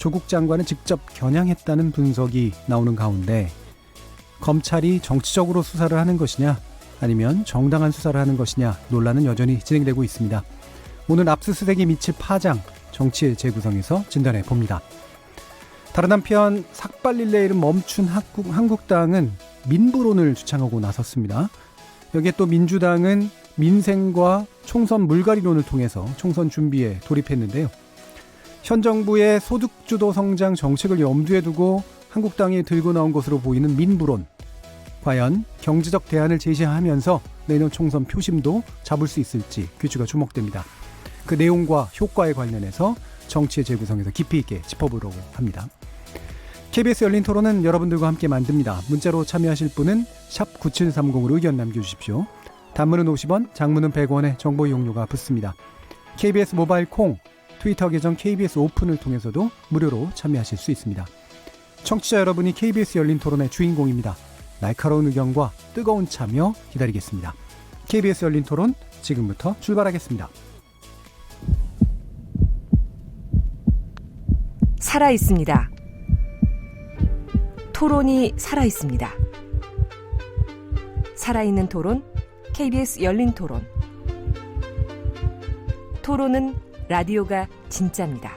조국 장관을 직접 겨냥했다는 분석이 나오는 가운데 검찰이 정치적으로 수사를 하는 것이냐 아니면 정당한 수사를 하는 것이냐 논란은 여전히 진행되고 있습니다. 오늘 압수수색이 미칠 파장, 정치의 재구성에서 진단해 봅니다. 다른 한편 삭발 릴레이를 멈춘 한국당은 민부론을 주창하고 나섰습니다. 여기에 또 민주당은 민생과 총선 물갈이론을 통해서 총선 준비에 돌입했는데요. 현 정부의 소득주도 성장 정책을 염두에 두고 한국당이 들고 나온 것으로 보이는 민부론. 과연 경제적 대안을 제시하면서 내년 총선 표심도 잡을 수 있을지 귀추가 주목됩니다. 그 내용과 효과에 관련해서 정치의 재구성에서 깊이 있게 짚어보려고 합니다. KBS 열린 토론은 여러분들과 함께 만듭니다. 문자로 참여하실 분은 샵 9730으로 의견 남겨주십시오. 단문은 50원, 장문은 100원의 정보 이용료가 붙습니다. KBS 모바일 콩, 트위터 계정 KBS 오픈을 통해서도 무료로 참여하실 수 있습니다. 청취자 여러분이 KBS 열린 토론의 주인공입니다. 날카로운 의견과 뜨거운 참여 기다리겠습니다. KBS 열린 토론 지금부터 출발하겠습니다. 살아있습니다. 토론이 살아있습니다. 살아있는 토론, KBS 열린 토론. 토론은 라디오가 진짜입니다.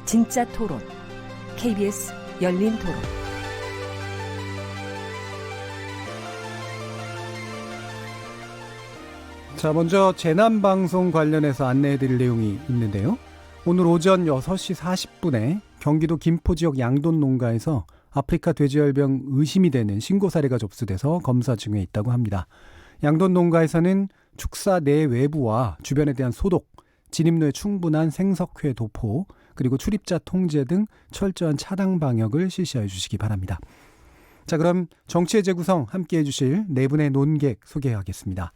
진짜 토론, KBS 열린 토론. 자, 먼저 재난방송 관련해서 안내해드릴 내용이 있는데요. 오늘 오전 6시 40분에 경기도 김포 지역 양돈 농가에서 아프리카 돼지열병 의심이 되는 신고 사례가 접수돼서 검사 중에 있다고 합니다. 양돈 농가에서는 축사 내 외부와 주변에 대한 소독, 진입로에 충분한 생석회 도포, 그리고 출입자 통제 등 철저한 차단 방역을 실시해 주시기 바랍니다. 자, 그럼 정치의 재구성 함께해 주실 네 분의 논객 소개하겠습니다.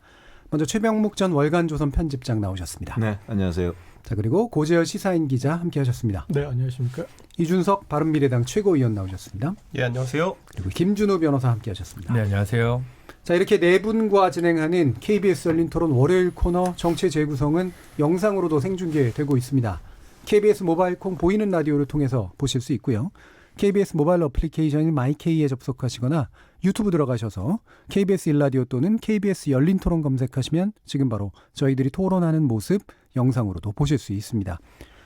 먼저 최병묵 전 월간조선 편집장 나오셨습니다. 네, 안녕하세요. 자, 그리고 고재열 시사인 기자 함께하셨습니다. 네, 안녕하십니까. 이준석 바른미래당 최고위원 나오셨습니다. 예, 안녕하세요. 그리고 김준우 변호사 함께하셨습니다. 네, 안녕하세요. 자, 이렇게 네 분과 진행하는 KBS 열린 토론 월요일 코너 정치의 재구성은 영상으로도 생중계되고 있습니다. KBS 모바일 콩 보이는 라디오를 통해서 보실 수 있고요. KBS 모바일 어플리케이션인 마이케이에 접속하시거나 유튜브 들어가셔서 KBS 일라디오 또는 KBS 열린 토론 검색하시면 지금 바로 저희들이 토론하는 모습 영상으로도 보실 수 있습니다.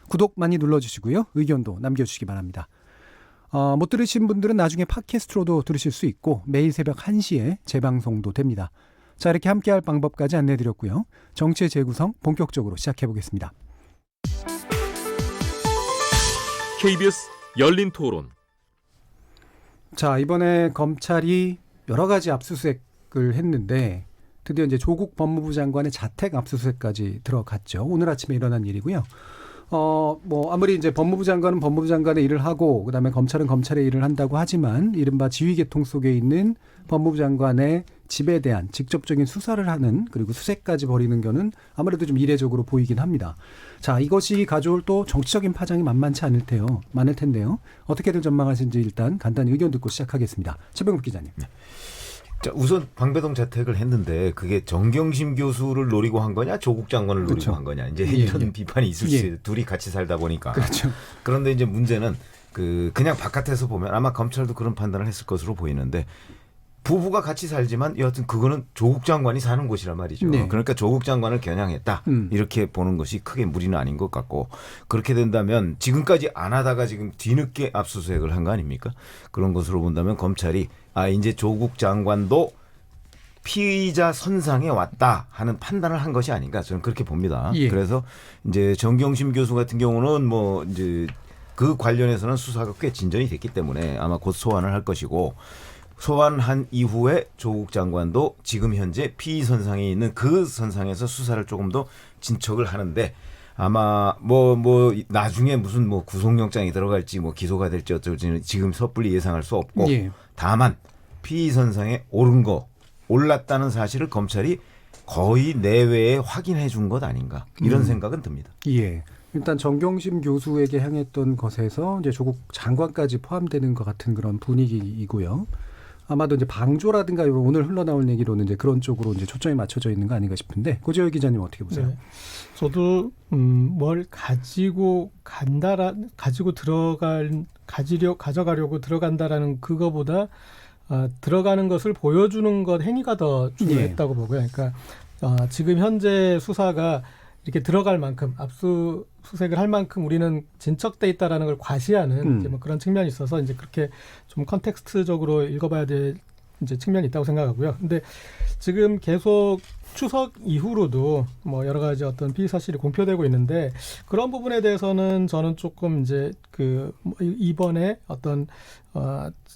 구독 많이 눌러주시고요. 의견도 남겨주시기 바랍니다. 못 들으신 분들은 나중에 팟캐스트로도 들으실 수 있고 매일 새벽 1시에 재방송도 됩니다. 자, 이렇게 함께할 방법까지 안내드렸고요. 정치의 재구성 본격적으로 시작해보겠습니다. KBS 열린 토론. 자, 이번에 검찰이 여러 가지 압수수색을 했는데 드디어 이제 조국 법무부 장관의 자택 압수수색까지 들어갔죠. 오늘 아침에 일어난 일이고요. 아무리 이제 법무부 장관은 법무부 장관의 일을 하고 그다음에 검찰은 검찰의 일을 한다고 하지만 이른바 지휘계통 속에 있는 법무부 장관의 집에 대한 직접적인 수사를 하는 그리고 수색까지 벌이는 거는 아무래도 좀 이례적으로 보이긴 합니다. 자, 이것이 가져올 또 정치적인 파장이 만만치 않을 텐데요. 어떻게들 전망하시는지 일단 간단히 의견 듣고 시작하겠습니다. 최병국 기자님. 네. 자, 우선 방배동 자택을 했는데 그게 정경심 교수를 노리고 한 거냐 조국 장관을 노리고 그렇죠. 한 거냐 이제 이런 비판이 있을 수 있어요. 둘이 같이 살다 보니까. 그렇죠. 그런데 이제 문제는 그냥 바깥에서 보면 아마 검찰도 그런 판단을 했을 것으로 보이는데 부부가 같이 살지만 여하튼 그거는 조국 장관이 사는 곳이란 말이죠. 네. 그러니까 조국 장관을 겨냥했다. 이렇게 보는 것이 크게 무리는 아닌 것 같고 그렇게 된다면 지금까지 안 하다가 지금 뒤늦게 압수수색을 한 거 아닙니까? 그런 것으로 본다면 검찰이 이제 조국 장관도 피의자 선상에 왔다 하는 판단을 한 것이 아닌가 저는 그렇게 봅니다. 예. 그래서 이제 정경심 교수 같은 경우는 뭐 이제 그 관련해서는 수사가 꽤 진전이 됐기 때문에 아마 곧 소환을 할 것이고 소환한 이후에 조국 장관도 지금 현재 피의 선상에 있는 그 선상에서 수사를 조금 더 진척을 하는데 아마 뭐 나중에 무슨 뭐 구속영장이 들어갈지 뭐 기소가 될지 어쩔지는 지금 섣불리 예상할 수 없고 예. 다만 피의 선상에 올랐다는 사실을 검찰이 거의 내외에 확인해 준 것 아닌가 이런 생각은 듭니다. 예. 일단 정경심 교수에게 향했던 것에서 이제 조국 장관까지 포함되는 것 같은 그런 분위기이고요. 아마도 이제 방조라든가 이런 오늘 흘러나올 얘기로는 이제 그런 쪽으로 이제 초점이 맞춰져 있는 거 아닌가 싶은데 고재열 기자님 어떻게 보세요? 네. 저도 뭘 가지고 가져가려고 들어간다라는 그거보다 들어가는 것을 보여주는 것 행위가 더 중요했다고 보고요. 그러니까 지금 현재 수사가 이렇게 들어갈 만큼 압수수색을 할 만큼 우리는 진척돼 있다라는 걸 과시하는 이제 뭐 그런 측면이 있어서 이제 그렇게 좀 컨텍스트적으로 읽어봐야 될 이제 측면이 있다고 생각하고요. 근데 지금 계속 추석 이후로도 뭐 여러 가지 어떤 피의 사실이 공표되고 있는데 그런 부분에 대해서는 저는 조금 이제 이번에 어떤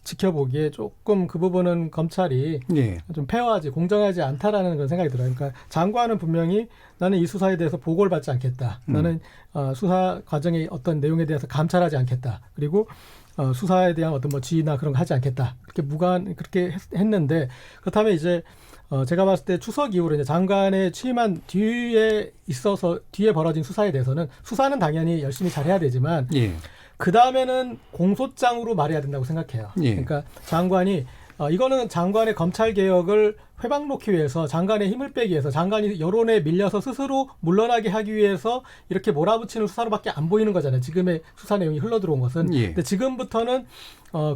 지켜보기에 조금 그 부분은 검찰이 예. 좀 페어하지 공정하지 않다라는 그런 생각이 들어요. 그러니까 장관은 분명히 나는 이 수사에 대해서 보고를 받지 않겠다. 나는 수사 과정의 어떤 내용에 대해서 감찰하지 않겠다. 그리고 수사에 대한 어떤 뭐 지휘나 그런 거 하지 않겠다. 그렇게 했는데 그렇다면 이제 제가 봤을 때 추석 이후로 이제 장관에 취임한 뒤에 벌어진 수사에 대해서는 수사는 당연히 열심히 잘해야 되지만 예. 그 다음에는 공소장으로 말해야 된다고 생각해요. 예. 그러니까 장관이 이거는 장관의 검찰 개혁을 회방놓기 위해서 장관의 힘을 빼기 위해서 장관이 여론에 밀려서 스스로 물러나게 하기 위해서 이렇게 몰아붙이는 수사로밖에 안 보이는 거잖아요. 지금의 수사 내용이 흘러들어온 것은. 예. 근데 지금부터는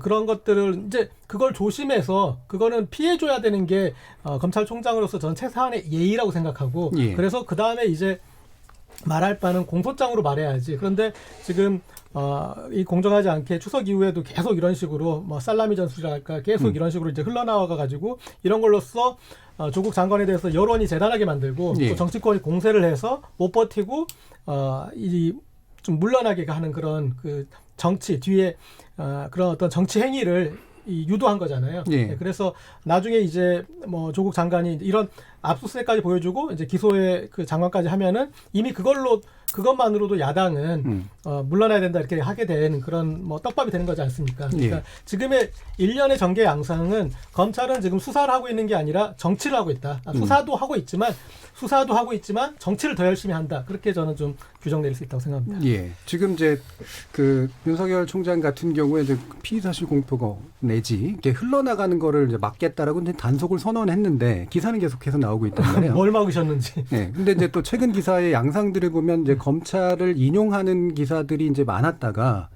그런 것들을 이제 그걸 조심해서 그거는 피해줘야 되는 게 검찰총장으로서 저는 최소한의 예의라고 생각하고 예. 그래서 그 다음에 이제 말할 바는 공소장으로 말해야지. 그런데 지금 이 공정하지 않게 추석 이후에도 계속 이런 식으로 뭐 살라미 전술이랄까 계속 이런 식으로 이제 흘러나와 가지고 이런 걸로써 조국 장관에 대해서 여론이 재단하게 만들고 예. 또 정치권이 공세를 해서 못 버티고 이 좀 물러나게 하는 그런 그 정치 뒤에 그런 어떤 정치 행위를 유도한 거잖아요. 예. 네, 그래서 나중에 이제 뭐 조국 장관이 이런 압수수색까지 보여주고 이제 기소의 그 장관까지 하면은 이미 그것만으로도 야당은 물러나야 된다 이렇게 하게 되는 그런 뭐 떡밥이 되는 거지 않습니까? 그러니까 예. 지금의 일련의 전개 양상은 검찰은 지금 수사를 하고 있는 게 아니라 정치를 하고 있다. 수사도 하고 있지만 정치를 더 열심히 한다. 그렇게 저는 좀 규정 내릴 수 있다고 생각합니다. 예. 지금 이제 그 윤석열 총장 같은 경우에 이제 피의사실 공표가 내지 이렇게 흘러나가는 거를 이제 막겠다라고 이제 단속을 선언했는데 기사는 계속해서 나오고 있단 말이에요. 뭘 막으셨는지. 네. 근데 이제 또 최근 기사의 양상들을 보면 이제 검찰을 인용하는 기사들이 이제 많았다가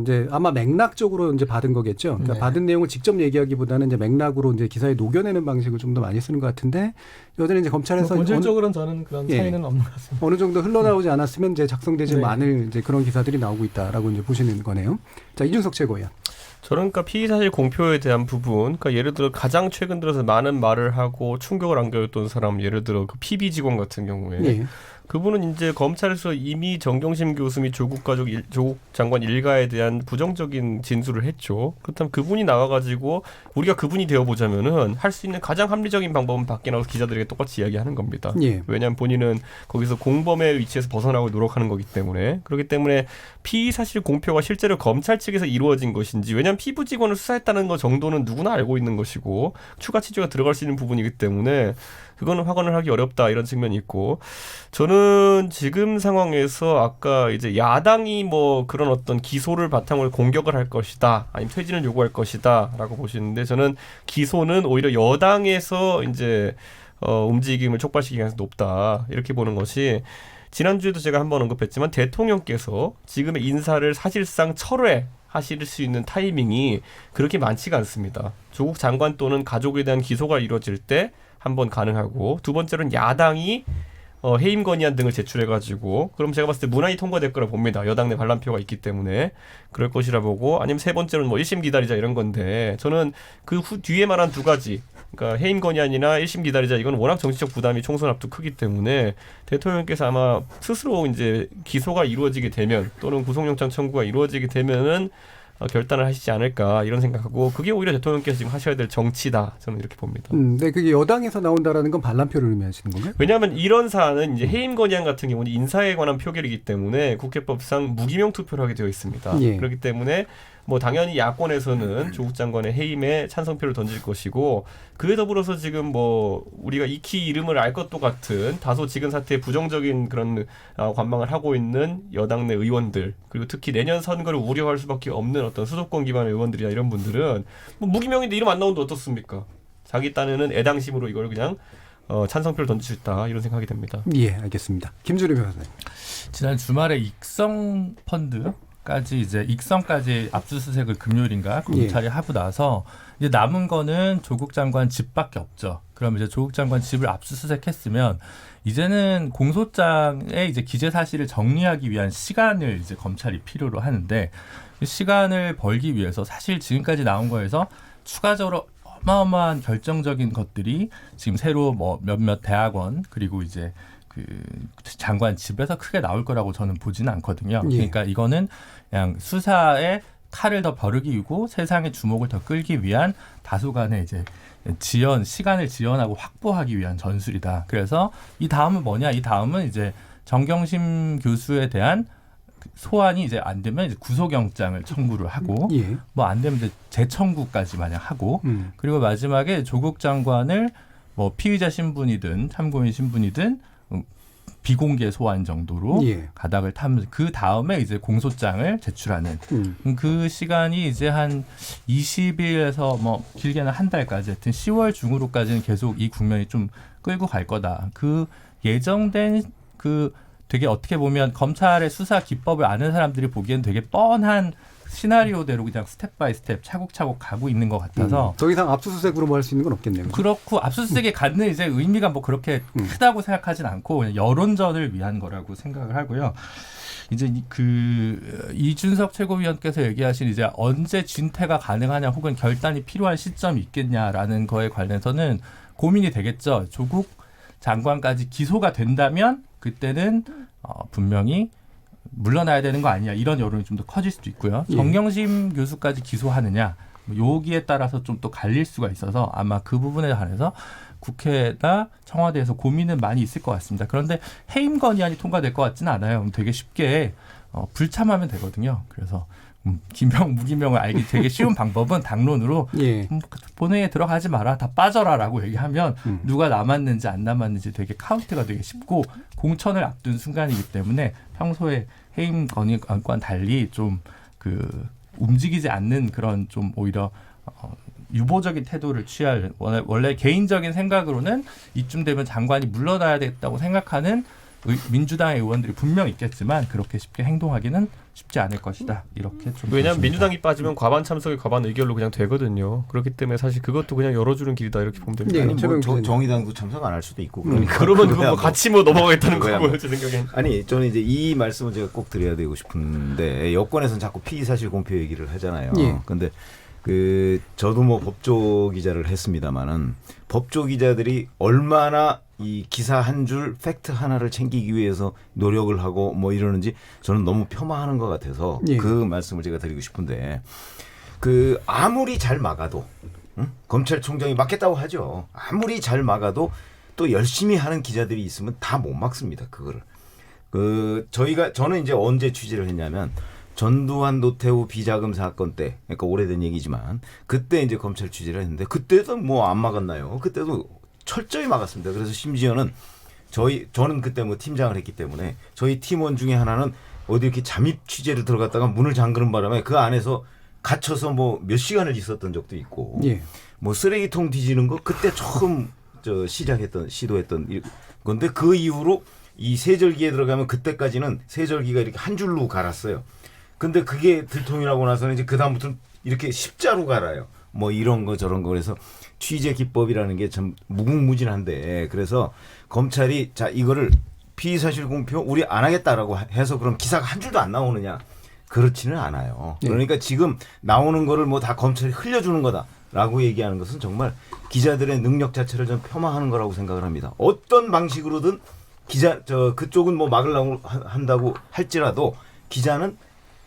이제 아마 맥락적으로 이제 받은 거겠죠. 그러니까 네. 받은 내용을 직접 얘기하기보다는 이제 맥락으로 이제 기사에 녹여내는 방식을 좀 더 많이 쓰는 것 같은데 여전히 이제 검찰에서 본질적으로는 저는 그런 예. 차이는 없는 것 같습니다. 어느 정도 흘러나오지 않았으면 이제 작성되지 네. 않을 이제 그런 기사들이 나오고 있다라고 이제 보시는 거네요. 자, 이준석 최고위원. 저는 그러니까 피의사실 공표에 대한 부분, 그러니까 예를 들어 가장 최근 들어서 많은 말을 하고 충격을 안겨줬던 사람, 예를 들어 그 PB 직원 같은 경우에 예. 그분은 이제 검찰에서 이미 정경심 교수 및 조국 장관 일가에 대한 부정적인 진술을 했죠. 그렇다면 그분이 나와가지고 우리가 그분이 되어보자면은 할 수 있는 가장 합리적인 방법은 밖에 나가서 기자들에게 똑같이 이야기하는 겁니다. 예. 왜냐하면 본인은 거기서 공범의 위치에서 벗어나고 노력하는 거기 때문에 그렇기 때문에 피의사실 공표가 실제로 검찰 측에서 이루어진 것인지 왜냐하면 피부 직원을 수사했다는 것 정도는 누구나 알고 있는 것이고 추가 취재가 들어갈 수 있는 부분이기 때문에 그거는 확언을 하기 어렵다 이런 측면이 있고 저는 지금 상황에서 아까 이제 야당이 뭐 그런 어떤 기소를 바탕으로 공격을 할 것이다 아니면 퇴진을 요구할 것이다라고 보시는데 저는 기소는 오히려 여당에서 이제 움직임을 촉발시키기 가능성이 높다 이렇게 보는 것이 지난주에도 제가 한번 언급했지만 대통령께서 지금의 인사를 사실상 철회하실 수 있는 타이밍이 그렇게 많지가 않습니다. 조국 장관 또는 가족에 대한 기소가 이루어질 때 한번 가능하고 두 번째로는 야당이 해임 건의안 등을 제출해가지고 그럼 제가 봤을 때 무난히 통과될 거라 봅니다. 여당 내 반란표가 있기 때문에 그럴 것이라 보고 아니면 세 번째로는 뭐 1심 기다리자 이런 건데 저는 그 뒤에 말한 두 가지 그러니까 해임 건의안이나 1심 기다리자 이건 워낙 정치적 부담이 총선 앞도 크기 때문에 대통령께서 아마 스스로 이제 기소가 이루어지게 되면 또는 구속영장 청구가 이루어지게 되면은 결단을 하시지 않을까 이런 생각하고 그게 오히려 대통령께서 지금 하셔야 될 정치다 저는 이렇게 봅니다. 네, 그게 여당에서 나온다라는 건 반란표를 의미하시는 건가요? 왜냐하면 이런 사안은 이제 해임 건의안 같은 경우는 인사에 관한 표결이기 때문에 국회법상 무기명 투표를 하게 되어 있습니다. 예. 그렇기 때문에 뭐 당연히 야권에서는 조국 장관의 해임에 찬성표를 던질 것이고 그에 더불어서 지금 뭐 우리가 익히 이름을 알 것도 같은 다소 지금 사태에 부정적인 그런 관망을 하고 있는 여당 내 의원들 그리고 특히 내년 선거를 우려할 수밖에 없는 있는 어떤 수도권 기반의 의원들이나 이런 분들은 뭐 무기명인데 이름 안 나오는데 어떻습니까? 자기 딴에는 애당심으로 이걸 그냥 찬성표를 던질 수 있다 이런 생각이 듭니다. 예, 알겠습니다. 김주리 변호사님. 지난 주말에 익성 펀드까지 이제 익성까지 압수수색을 금요일인가 검찰이 하고 나서 이제 남은 거는 조국 장관 집밖에 없죠. 그럼 이제 조국 장관 집을 압수수색했으면 이제는 공소장에 이제 기재 사실을 정리하기 위한 시간을 이제 검찰이 필요로 하는데 이 시간을 벌기 위해서 사실 지금까지 나온 거에서 추가적으로 어마어마한 결정적인 것들이 지금 새로 뭐 몇몇 대학원 그리고 이제 그 장관 집에서 크게 나올 거라고 저는 보지는 않거든요. 예. 그러니까 이거는 그냥 수사에 칼을 더 벼르기 위고 세상의 주목을 더 끌기 위한 다소간의 이제 시간을 지연하고 확보하기 위한 전술이다. 그래서 이 다음은 뭐냐? 이 다음은 이제 정경심 교수에 대한 소환이 이제 안 되면 이제 구속영장을 청구를 하고 예. 뭐 안 되면 이제 재청구까지 만약 하고 그리고 마지막에 조국 장관을 뭐 피의자 신분이든 참고인 신분이든 비공개 소환 정도로 예. 가닥을 타면서 그 다음에 이제 공소장을 제출하는 그 시간이 이제 한 20일에서 뭐 길게는 한 달까지 하여튼 10월 중으로까지는 계속 이 국면이 좀 끌고 갈 거다. 그 예정된 그 되게 어떻게 보면 검찰의 수사 기법을 아는 사람들이 보기엔 되게 뻔한 시나리오대로 그냥 스텝 바이 스텝 차곡차곡 가고 있는 것 같아서 더 이상 압수수색으로 뭐 할 수 있는 건 없겠네요. 그렇고 압수수색에 갖는 이제 의미가 뭐 그렇게 크다고 생각하진 않고 그냥 여론전을 위한 거라고 생각을 하고요. 이제 그 이준석 최고위원께서 얘기하신 이제 언제 진퇴가 가능하냐 혹은 결단이 필요한 시점이 있겠냐라는 거에 관련해서는 고민이 되겠죠. 조국 장관까지 기소가 된다면 그때는 분명히 물러나야 되는 거 아니냐 이런 여론이 좀 더 커질 수도 있고요. 예. 정경심 교수까지 기소하느냐 여기에 따라서 좀 또 갈릴 수가 있어서 아마 그 부분에 관해서 국회나 청와대에서 고민은 많이 있을 것 같습니다. 그런데 해임 건의안이 통과될 것 같지는 않아요. 되게 쉽게 불참하면 되거든요. 그래서 기명 무기명을 알기 되게 쉬운 방법은 당론으로 예. 본회의에 들어가지 마라 다 빠져라라고 얘기하면 누가 남았는지 안 남았는지 되게 카운트가 되게 쉽고 공천을 앞둔 순간이기 때문에 평소에 해임 건의안과는 달리 좀 그 움직이지 않는 그런 좀 오히려 유보적인 태도를 취할 원래 개인적인 생각으로는 이쯤 되면 장관이 물러나야 되겠다고 생각하는 민주당의 의원들이 분명 있겠지만 그렇게 쉽게 행동하기는 쉽지 않을 것이다. 이렇게 좀 왜냐하면 보십니다. 민주당이 빠지면 과반 참석이 과반 의결로 그냥 되거든요. 그렇기 때문에 사실 그것도 그냥 열어주는 길이다 이렇게 보면 됩니다. 예. 아니, 뭐 최병욱 기자님. 정의당도 참석 안 할 수도 있고 그러니까 그러면 그거야 그거 같이 뭐 넘어가겠다는 그거야 거고요, 제 생각엔. 아니 저는 이제 이 말씀을 제가 꼭 드려야 되고 싶은데 여권에서는 자꾸 피의 사실 공표 얘기를 하잖아요. 예. 근데 저도 뭐 법조 기자를 했습니다마는 법조 기자들이 얼마나 이 기사 한 줄 팩트 하나를 챙기기 위해서 노력을 하고 뭐 이러는지 저는 너무 폄하하는 것 같아서 예. 그 말씀을 제가 드리고 싶은데 아무리 잘 막아도 검찰총장이 막겠다고 하죠. 아무리 잘 막아도 또 열심히 하는 기자들이 있으면 다 못 막습니다. 그거를. 저는 이제 언제 취재를 했냐면 전두환 노태우 비자금 사건 때, 그러니까 오래된 얘기지만 그때 이제 검찰 취재를 했는데 그때도 뭐 안 막았나요? 그때도 철저히 막았습니다. 그래서 심지어는 저는 그때 뭐 팀장을 했기 때문에 저희 팀원 중에 하나는 어디 이렇게 잠입 취재를 들어갔다가 문을 잠그는 바람에 그 안에서 갇혀서 뭐 몇 시간을 있었던 적도 있고, 예. 뭐 쓰레기통 뒤지는 거 그때 처음 시도했던 건데 그 이후로 이 세절기에 들어가면 그때까지는 세절기가 이렇게 한 줄로 갈았어요. 근데 그게 들통이 나고 나서는 이제 그다음부터는 이렇게 십자로 갈아요. 뭐 이런 거 저런 거. 그래서 취재 기법이라는 게 참 무궁무진한데 그래서 검찰이 자 이거를 피의사실 공표 우리 안 하겠다라고 해서 그럼 기사가 한 줄도 안 나오느냐. 그렇지는 않아요. 그러니까 지금 나오는 거를 뭐 다 검찰이 흘려주는 거다라고 얘기하는 것은 정말 기자들의 능력 자체를 좀 폄하하는 거라고 생각을 합니다. 어떤 방식으로든 그쪽은 뭐 막으려고 한다고 할지라도 기자는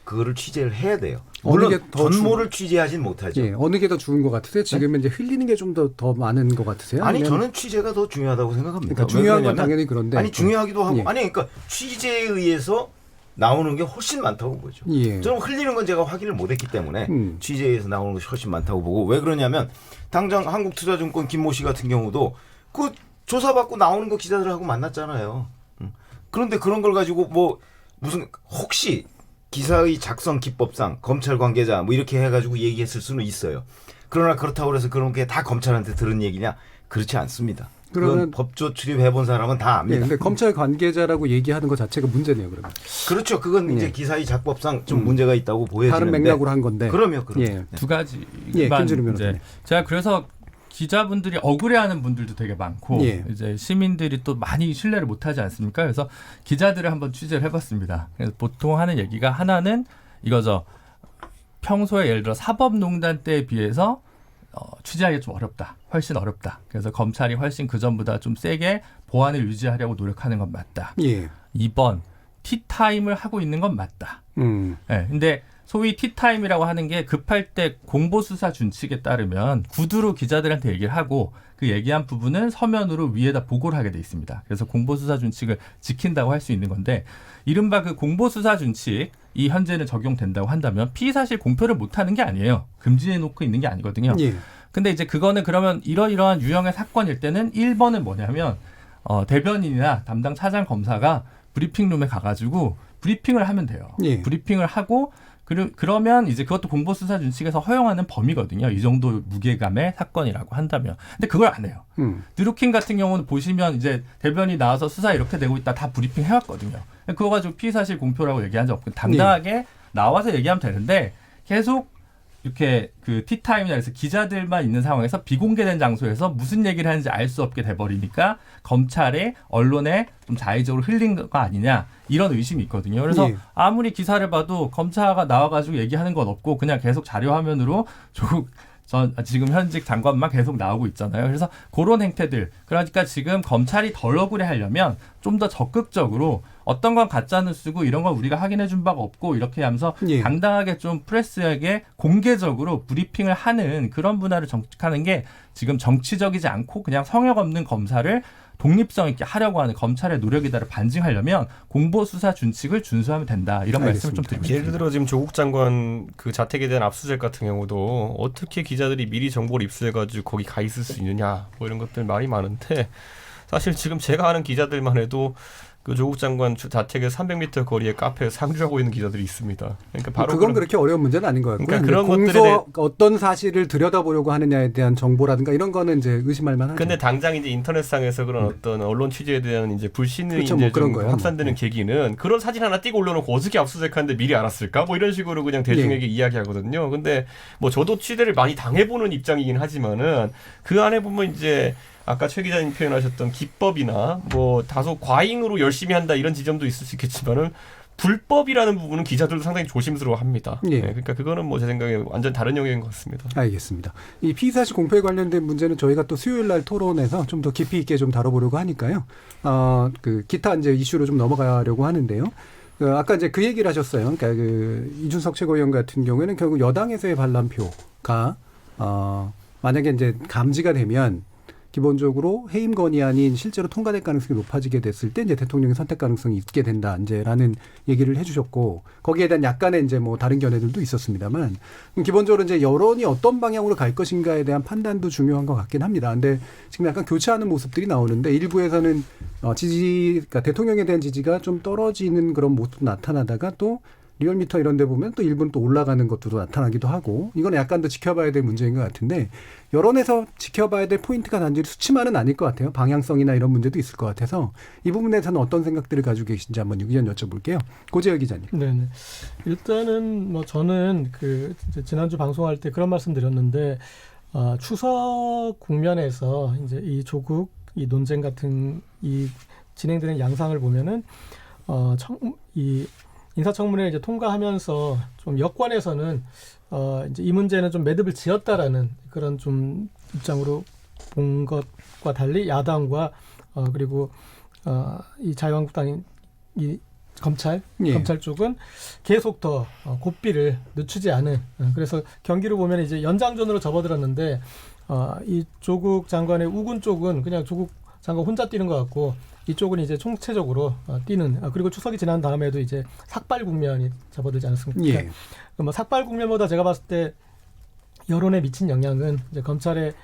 그거를 취재를 해야 돼요. 물론 전모를 취재하진 못하죠. 예, 어느 게 더 좋은 것 같으세요? 지금은 이제 흘리는 게 좀 더 많은 것 같으세요? 아니 아니면 저는 취재가 더 중요하다고 생각합니다. 그러니까 중요한 건 왜 그러냐면 당연히 그런데 아니 중요하기도 하고 예. 아니 그러니까 취재에 의해서 나오는 게 훨씬 많다고 보죠. 예. 저는 흘리는 건 제가 확인을 못했기 때문에 취재에서 나오는 것이 훨씬 많다고 보고 왜 그러냐면 당장 한국투자증권 김모 씨 같은 경우도 그 조사받고 나오는 거 기자들하고 만났잖아요. 그런데 그런 걸 가지고 뭐 무슨 혹시 기사의 작성 기법상 검찰 관계자 뭐 이렇게 해가지고 얘기했을 수는 있어요. 그러나 그렇다고 해서 그런 게 다 검찰한테 들은 얘기냐? 그렇지 않습니다. 그건 그러면 법조 출입해본 사람은 다 예, 압니다. 근데 검찰 관계자라고 얘기하는 것 자체가 문제네요. 그러면 그렇죠. 그건 이제 예. 기사의 작법상 좀 문제가 있다고 보여지는데. 다른 맥락으로 한 건데. 그럼요. 예. 두 가지만 김준우 이제 변호사님. 제가 그래서 기자분들이 억울해하는 분들도 되게 많고 예. 이제 시민들이 또 많이 신뢰를 못하지 않습니까? 그래서 기자들을 한번 취재를 해봤습니다. 그래서 보통 하는 얘기가 하나는 이거죠. 평소에 예를 들어 사법농단 때에 비해서 취재하기 좀 어렵다. 훨씬 어렵다. 그래서 검찰이 훨씬 그전보다 좀 세게 보안을 유지하려고 노력하는 건 맞다. 예. 2번 티타임을 하고 있는 건 맞다. 네, 근데 소위 티타임이라고 하는 게 급할 때 공보수사 준칙에 따르면 구두로 기자들한테 얘기를 하고 그 얘기한 부분은 서면으로 위에다 보고를 하게 돼 있습니다. 그래서 공보수사 준칙을 지킨다고 할 수 있는 건데 이른바 그 공보수사 준칙 이 현재는 적용된다고 한다면 피의사실 공표를 못하는 게 아니에요. 금지해놓고 있는 게 아니거든요. 예. 근데 이제 그거는 그러면 이러이러한 유형의 사건일 때는 1번은 뭐냐면 대변인이나 담당 차장 검사가 브리핑룸에 가가지고 브리핑을 하면 돼요. 예. 브리핑을 하고 그러면 이제 그것도 공보수사 준칙에서 허용하는 범위거든요. 이 정도 무게감의 사건이라고 한다면. 근데 그걸 안 해요. 드루킹 같은 경우는 보시면 이제 대변이 나와서 수사 이렇게 되고 있다 다 브리핑 해왔거든요. 그거 가지고 피의사실 공표라고 얘기한 적 없고 당당하게 나와서 얘기하면 되는데 계속 이렇게 그 티타임이나 해서 기자들만 있는 상황에서 비공개된 장소에서 무슨 얘기를 하는지 알 수 없게 돼버리니까 검찰에 언론에 좀 자의적으로 흘린 거 아니냐 이런 의심이 있거든요. 그래서 예. 아무리 기사를 봐도 검사가 나와가지고 얘기하는 건 없고 그냥 계속 자료 화면으로 조국 지금 현직 장관만 계속 나오고 있잖아요. 그래서 그런 행태들. 그러니까 지금 검찰이 덜 억울해하려면 좀 더 적극적으로 어떤 건 가짜뉴스고 이런 건 우리가 확인해 준 바가 없고 이렇게 하면서 예. 당당하게 좀 프레스에게 공개적으로 브리핑을 하는 그런 문화를 정착하는 게 지금 정치적이지 않고 그냥 성역 없는 검사를 독립성 있게 하려고 하는 검찰의 노력이다를 반증하려면 공보수사 준칙을 준수하면 된다. 이런 말씀을 좀 드리고 싶습니다. 예를 들어 지금 조국 장관 그 자택에 대한 압수수색 같은 경우도 어떻게 기자들이 미리 정보를 입수해가지고 거기 가 있을 수 있느냐 뭐 이런 것들 말이 많은데 사실 지금 제가 아는 기자들만 해도 그 조국 장관 자택의 300m 거리의 카페에 상주하고 있는 기자들이 있습니다. 그러니까 바로 그건 그렇게 어려운 문제는 아닌 것 같고요. 그러니까 그런 공소 것들에 대해 어떤 사실을 들여다보려고 하느냐에 대한 정보라든가 이런 거는 이제 의심할 만하죠. 근데 당장 이제 인터넷상에서 그런 어떤 언론 취재에 대한 이제 불신이 그렇죠, 이제 뭐 그런 좀 거예요, 확산되는 뭐. 계기는 그런 사진 하나 띄고 올려놓고 어떻게 압수수색하는데 미리 알았을까? 뭐 이런 식으로 그냥 대중에게 이야기하거든요. 근데 뭐 저도 취재를 많이 당해보는 입장이긴 하지만은 그 안에 보면 이제 아까 최 기자님 표현하셨던 기법이나 뭐 다소 과잉으로 열심히 한다 이런 지점도 있을 수 있겠지만은 불법이라는 부분은 기자들도 상당히 조심스러워합니다. 예. 네, 그러니까 그거는 뭐 제 생각에 완전 다른 영역인 것 같습니다. 알겠습니다. 이 피의사실 공표에 관련된 문제는 저희가 또 수요일 날 토론에서 좀 더 깊이 있게 좀 다뤄보려고 하니까요. 그 기타 이제 이슈로 좀 넘어가려고 하는데요. 아까 이제 그 얘기를 하셨어요. 그러니까 그 이준석 최고위원 같은 경우에는 결국 여당에서의 반란표가 만약에 이제 감지가 되면 기본적으로 해임 건의안인 실제로 통과될 가능성이 높아지게 됐을 때 이제 대통령의 선택 가능성이 있게 된다 이제라는 얘기를 해주셨고 거기에 대한 약간의 이제 뭐 다른 견해들도 있었습니다만 기본적으로 이제 여론이 어떤 방향으로 갈 것인가에 대한 판단도 중요한 것 같긴 합니다. 근데 지금 약간 교차하는 모습들이 나오는데 일부에서는 그러니까 대통령에 대한 지지가 좀 떨어지는 그런 모습도 나타나다가 또 리얼미터 이런 데 보면 또 일부는 또 올라가는 것도 나타나기도 하고 이건 약간 더 지켜봐야 될 문제인 것 같은데 여론에서 지켜봐야 될 포인트가 단지 수치만은 아닐 것 같아요. 방향성이나 이런 문제도 있을 것 같아서 이 부분에서는 어떤 생각들을 가지고 계신지 한번 의견 여쭤볼게요. 고재혁 기자님. 네. 일단은 뭐 저는 그 지난주 방송할 때 그런 말씀 드렸는데 추석 국면에서 이제 이 조국 이 논쟁 같은 이 진행되는 양상을 보면은 이 인사청문회 이제 통과하면서 좀 여권에서는 이제 이 문제는 좀 매듭을 지었다라는 그런 좀 입장으로 본 것과 달리 야당과 그리고 이 자유한국당 이 검찰 쪽은 계속 더 고삐를 늦추지 않은 그래서 경기를 보면 이제 연장전으로 접어들었는데 이 조국 장관의 우군 쪽은 그냥 조국 장관 혼자 뛰는 것 같고 이쪽은 이제 총체적으로 뛰는 그리고 추석이 지난 다음에도 이제 삭발 국면이 접어들지 않았습니까? 예. 뭐 삭발 국면보다 제가 봤을 때 여론에 미친 영향은 이제 검찰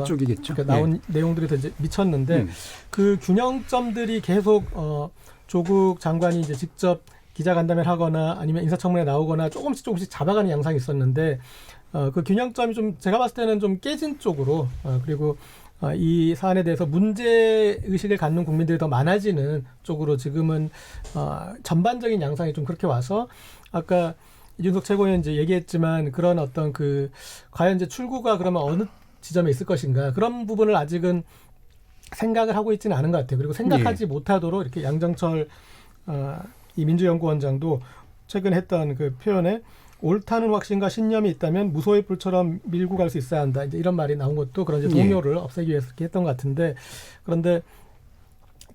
쪽이겠죠. 그러니까 나온 내용들이 더 이제 미쳤는데 그 균형점들이 계속 조국 장관이 이제 직접 기자간담회를 하거나 아니면 인사청문회 나오거나 조금씩 잡아가는 양상이 있었는데 그 균형점이 좀 제가 봤을 때는 좀 깨진 쪽으로 그리고 이 사안에 대해서 문제 의식을 갖는 국민들이 더 많아지는 쪽으로 지금은 전반적인 양상이 좀 그렇게 와서 아까 이준석 최고위원 이제 얘기했지만 그런 어떤 그 과연 이제 출구가 그러면 어느 지점에 있을 것인가 그런 부분을 아직은 생각을 하고 있지는 않은 것 같아요. 그리고 생각하지 못하도록 이렇게 양정철 이 민주연구원장도 최근 했던 그 표현에 옳다는 확신과 신념이 있다면 무소의 불처럼 밀고 갈 수 있어야 한다. 이제 이런 말이 나온 것도 그런 이제 동요를 없애기 위해서 이렇게 했던 것 같은데 그런데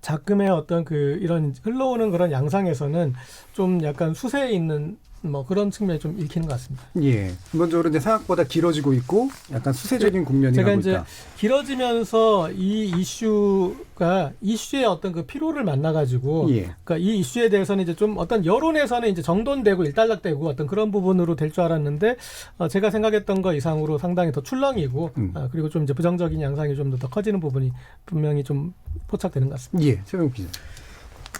작금의 어떤 그 이런 흘러오는 그런 양상에서는 좀 약간 수세에 있는 뭐 그런 측면이 좀 읽히는 것 같습니다. 예. 기본적으로 이제 생각보다 길어지고 있고 약간 수세적인 국면이 제가 가고 이제 있다. 길어지면서 이 이슈가 이슈의 어떤 그 피로를 만나가지고, 예. 그러니까 이 이슈에 대해서는 이제 좀 어떤 여론에서는 이제 정돈되고 일단락되고 어떤 그런 부분으로 될 줄 알았는데, 제가 생각했던 거 이상으로 상당히 더 출렁이고, 그리고 좀 이제 부정적인 양상이 좀 더 커지는 부분이 분명히 좀 포착되는 것 같습니다. 예. 최병욱 기자.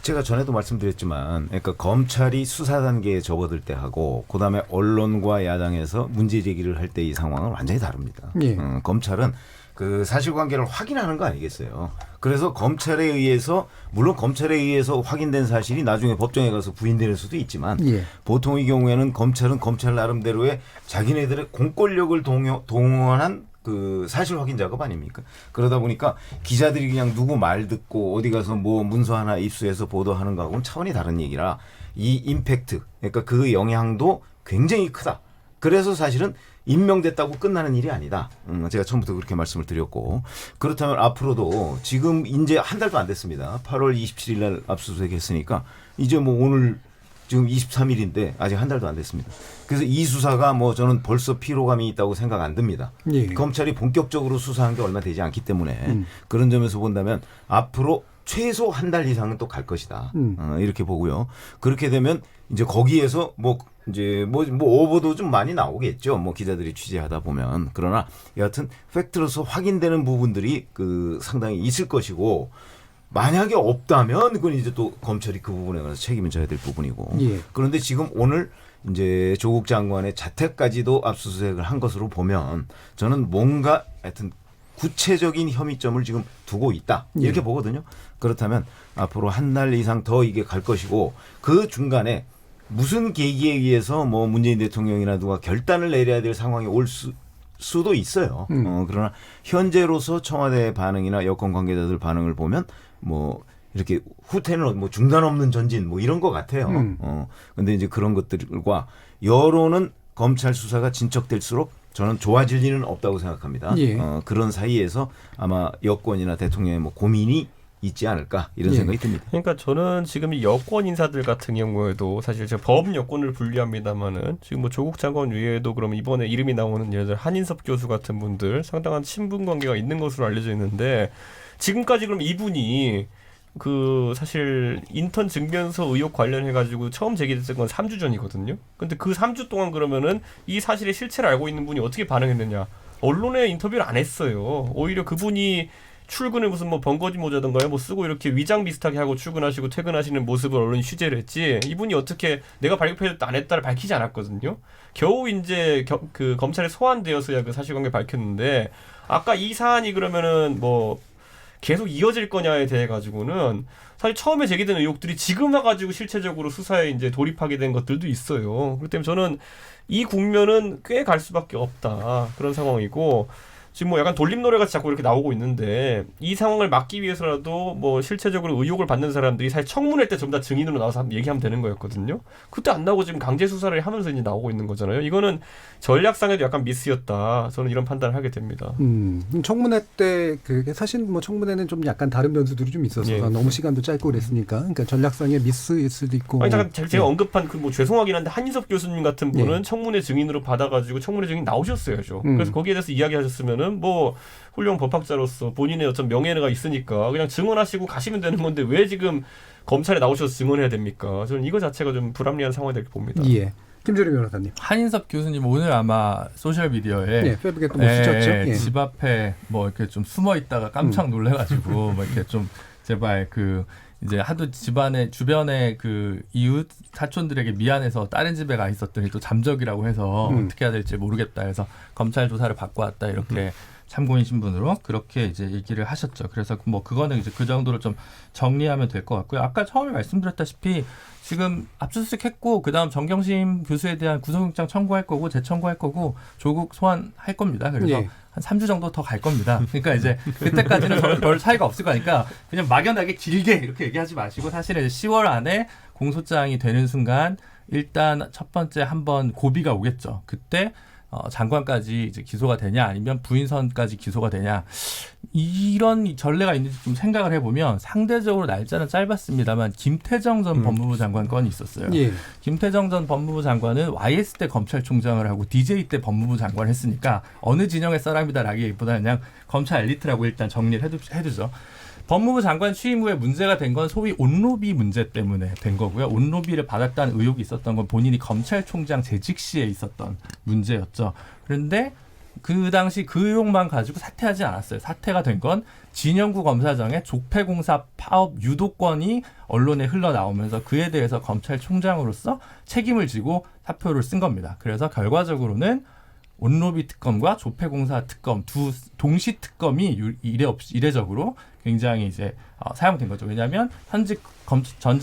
제가 전에도 말씀드렸지만, 그러니까 검찰이 수사 단계에 접어들 때 하고, 그다음에 언론과 야당에서 문제 제기를 할 때 이 상황은 완전히 다릅니다. 예. 검찰은 그 사실관계를 확인하는 거 아니겠어요. 그래서 검찰에 의해서 물론 검찰에 의해서 확인된 사실이 나중에 법정에 가서 부인될 수도 있지만 예. 보통의 경우에는 검찰은 검찰 나름대로의 자기네들의 공권력을 동원한 그 사실 확인 작업 아닙니까? 그러다 보니까 기자들이 그냥 누구 말 듣고 어디 가서 뭐 문서 하나 입수해서 보도하는 거하고는 차원이 다른 얘기라 이 임팩트, 그러니까 그 영향도 굉장히 크다. 그래서 사실은 임명됐다고 끝나는 일이 아니다. 제가 처음부터 그렇게 말씀을 드렸고 그렇다면 앞으로도 지금 이제 한 달도 안 됐습니다. 8월 27일 날 압수수색 했으니까 이제 뭐 오늘 지금 23일인데 아직 한 달도 안 됐습니다. 그래서 이 수사가 뭐 저는 벌써 피로감이 있다고 생각 안 듭니다. 예. 검찰이 본격적으로 수사한 게 얼마 되지 않기 때문에 그런 점에서 본다면 앞으로 최소 한 달 이상은 또 갈 것이다. 이렇게 보고요. 그렇게 되면 이제 거기에서 뭐 오보도 좀 많이 나오겠죠. 뭐 기자들이 취재하다 보면. 그러나 여하튼 팩트로서 확인되는 부분들이 그 상당히 있을 것이고 만약에 없다면 그건 이제 또 검찰이 그 부분에 관해서 책임을 져야 될 부분이고. 예. 그런데 지금 오늘 이제 조국 장관의 자택까지도 압수수색을 한 것으로 보면 저는 뭔가 하여튼 구체적인 혐의점을 지금 두고 있다. 이렇게 예. 보거든요. 그렇다면 앞으로 한 달 이상 더 이게 갈 것이고 그 중간에 무슨 계기에 의해서 뭐 문재인 대통령이나 누가 결단을 내려야 될 상황이 올 수도 있어요. 그러나 현재로서 청와대 반응이나 여권 관계자들 반응을 보면 뭐 이렇게 후퇴는 뭐 중단 없는 전진 뭐 이런 것 같아요. 근데 이제 그런 것들과 여론은 검찰 수사가 진척될수록 저는 좋아질 리는 없다고 생각합니다. 예. 그런 사이에서 아마 여권이나 대통령의 뭐 고민이 있지 않을까 이런 예. 생각이 듭니다. 그러니까 저는 지금 이 여권 인사들 같은 경우에도 사실 제가 법 여권을 분류합니다만은 지금 뭐 조국 장관 외에도 그러면 이번에 이름이 나오는 예를 들어 한인섭 교수 같은 분들 상당한 친분 관계가 있는 것으로 알려져 있는데 지금까지 그럼 이분이 그 사실 인턴 증명서 의혹 관련해 가지고 처음 제기됐던 건 3주 전이거든요. 근데 그 3주 동안 그러면은 이 사실의 실체를 알고 있는 분이 어떻게 반응했느냐? 언론에 인터뷰를 안 했어요. 오히려 그분이 출근을 무슨 뭐 번거지 모자던가요? 뭐 쓰고 이렇게 위장 비슷하게 하고 출근하시고 퇴근하시는 모습을 언론이 취재를 했지. 이분이 어떻게 내가 발표했다 안 했다를 밝히지 않았거든요. 겨우 이제 그 검찰에 소환되어서야 그 사실관계 밝혔는데 아까 이 사안이 그러면은 뭐 계속 이어질 거냐에 대해 가지고는 사실 처음에 제기된 의혹들이 지금 와가지고 실체적으로 수사에 이제 돌입하게 된 것들도 있어요. 그렇기 때문에 저는 이 국면은 꽤 갈 수밖에 없다 그런 상황이고. 지금 뭐 약간 돌림 노래가 자꾸 이렇게 나오고 있는데 이 상황을 막기 위해서라도 뭐 실체적으로 의혹을 받는 사람들이 사실 청문회 때 전부 다 증인으로 나와서 얘기하면 되는 거였거든요. 그때 안 나오고 지금 강제 수사를 하면서 이제 나오고 있는 거잖아요. 이거는 전략상에도 약간 미스였다. 저는 이런 판단을 하게 됩니다. 청문회 때 그게 사실 뭐 청문회는 좀 약간 다른 변수들이 좀 있어서 예. 너무 시간도 짧고 그랬으니까 그러니까 전략상의 미스일 수도 있고. 아니 잠깐 제가 언급한 그 뭐 죄송하긴 한데 한인섭 교수님 같은 분은 예. 청문회 증인으로 받아가지고 청문회 증인 나오셨어야죠. 그래서 거기에 대해서 이야기하셨으면은 뭐 훌륭한 법학자로서 본인의 어떤 명예가 있으니까 그냥 증언하시고 가시면 되는 건데 왜 지금 검찰에 나오셔서 증언해야 됩니까? 저는 이거 자체가 좀 불합리한 상황이 이렇게 봅니다. 예. 김재룡 변호사님. 한인섭 교수님 오늘 아마 소셜 미디어에 예. 페북에 또 뭐 쓰셨죠? 예. 집 앞에 뭐 이렇게 좀 숨어 있다가 깜짝 놀래가지고 뭐 이렇게 좀 제발 그 이제 하도 집안에 주변에 그 이웃 사촌들에게 미안해서 다른 집에 가 있었더니 또 잠적이라고 해서 어떻게 해야 될지 모르겠다 해서 검찰 조사를 받고 왔다 이렇게 참고인 신분으로 그렇게 이제 얘기를 하셨죠. 그래서 뭐 그거는 이제 그 정도로 좀 정리하면 될 것 같고요. 아까 처음에 말씀드렸다시피 지금 압수수색했고 그다음 정경심 교수에 대한 구속영장 청구할 거고 재청구할 거고 조국 소환할 겁니다. 그래서 예. 한 3주 정도 더 갈 겁니다. 그러니까 이제 그때까지는 저는 별 차이가 없을 거니까 그냥 막연하게 길게 이렇게 얘기하지 마시고 사실은 이제 10월 안에 공소장이 되는 순간 일단 첫 번째 한번 고비가 오겠죠. 그때 장관까지 이제 기소가 되냐 아니면 부인선까지 기소가 되냐 이런 전례가 있는지 좀 생각을 해보면 상대적으로 날짜는 짧았습니다만 김태정 전 법무부 장관 건이 있었어요. 예. 김태정 전 법무부 장관은 YS 때 검찰총장을 하고 DJ 때 법무부 장관을 했으니까 어느 진영의 사람이다라기보다는 그냥 검찰 엘리트라고 일단 정리를 해두죠. 법무부 장관 취임 후에 문제가 된 건 소위 온로비 문제 때문에 된 거고요. 온로비를 받았다는 의혹이 있었던 건 본인이 검찰총장 재직 시에 있었던 문제였죠. 그런데 그 당시 그 의혹만 가지고 사퇴하지 않았어요. 사퇴가 된 건 진영구 검사장의 족폐공사 파업 유도권이 언론에 흘러나오면서 그에 대해서 검찰총장으로서 책임을 지고 사표를 쓴 겁니다. 그래서 결과적으로는 온로비 특검과 족폐공사 특검 두 동시 특검이 이례적으로 굉장히 이제 사용된 거죠. 왜냐하면 전직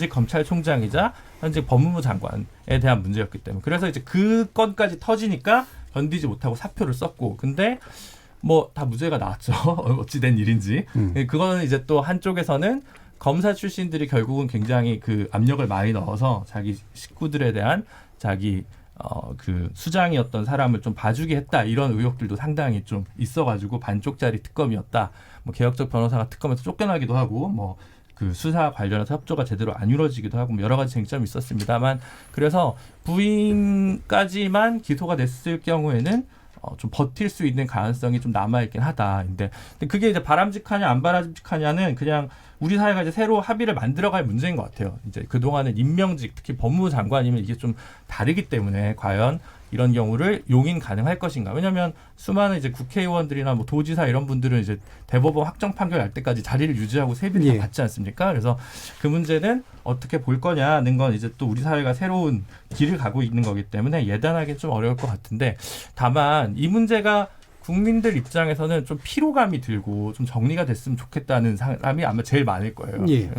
검찰총장이자 현직 법무부 장관에 대한 문제였기 때문에. 그래서 이제 그 건까지 터지니까 견디지 못하고 사표를 썼고, 근데 뭐 다 무죄가 나왔죠. 어찌된 일인지. 그거는 이제 또 한쪽에서는 검사 출신들이 결국은 굉장히 그 압력을 많이 넣어서 자기 식구들에 대한 자기 그 수장이었던 사람을 좀 봐주게 했다 이런 의혹들도 상당히 좀 있어가지고 반쪽짜리 특검이었다. 뭐 개혁적 변호사가 특검에서 쫓겨나기도 하고 뭐 그 수사 관련해서 협조가 제대로 안 이루어지기도 하고 뭐 여러 가지 쟁점이 있었습니다만 그래서 부인까지만 기소가 됐을 경우에는 좀 버틸 수 있는 가능성이 좀 남아있긴 하다. 근데 그게 이제 바람직하냐 안 바람직하냐는 그냥 우리 사회가 이제 새로 합의를 만들어갈 문제인 것 같아요. 이제 그동안은 임명직, 특히 법무부 장관이면 이게 좀 다르기 때문에 과연 이런 경우를 용인 가능할 것인가. 왜냐하면 수많은 이제 국회의원들이나 뭐 도지사 이런 분들은 이제 대법원 확정 판결 날 때까지 자리를 유지하고 세비를 다 받지 않습니까? 그래서 그 문제는 어떻게 볼 거냐는 건 이제 또 우리 사회가 새로운 길을 가고 있는 거기 때문에 예단하기는 좀 어려울 것 같은데 다만 이 문제가 국민들 입장에서는 좀 피로감이 들고 좀 정리가 됐으면 좋겠다는 사람이 아마 제일 많을 거예요. 예.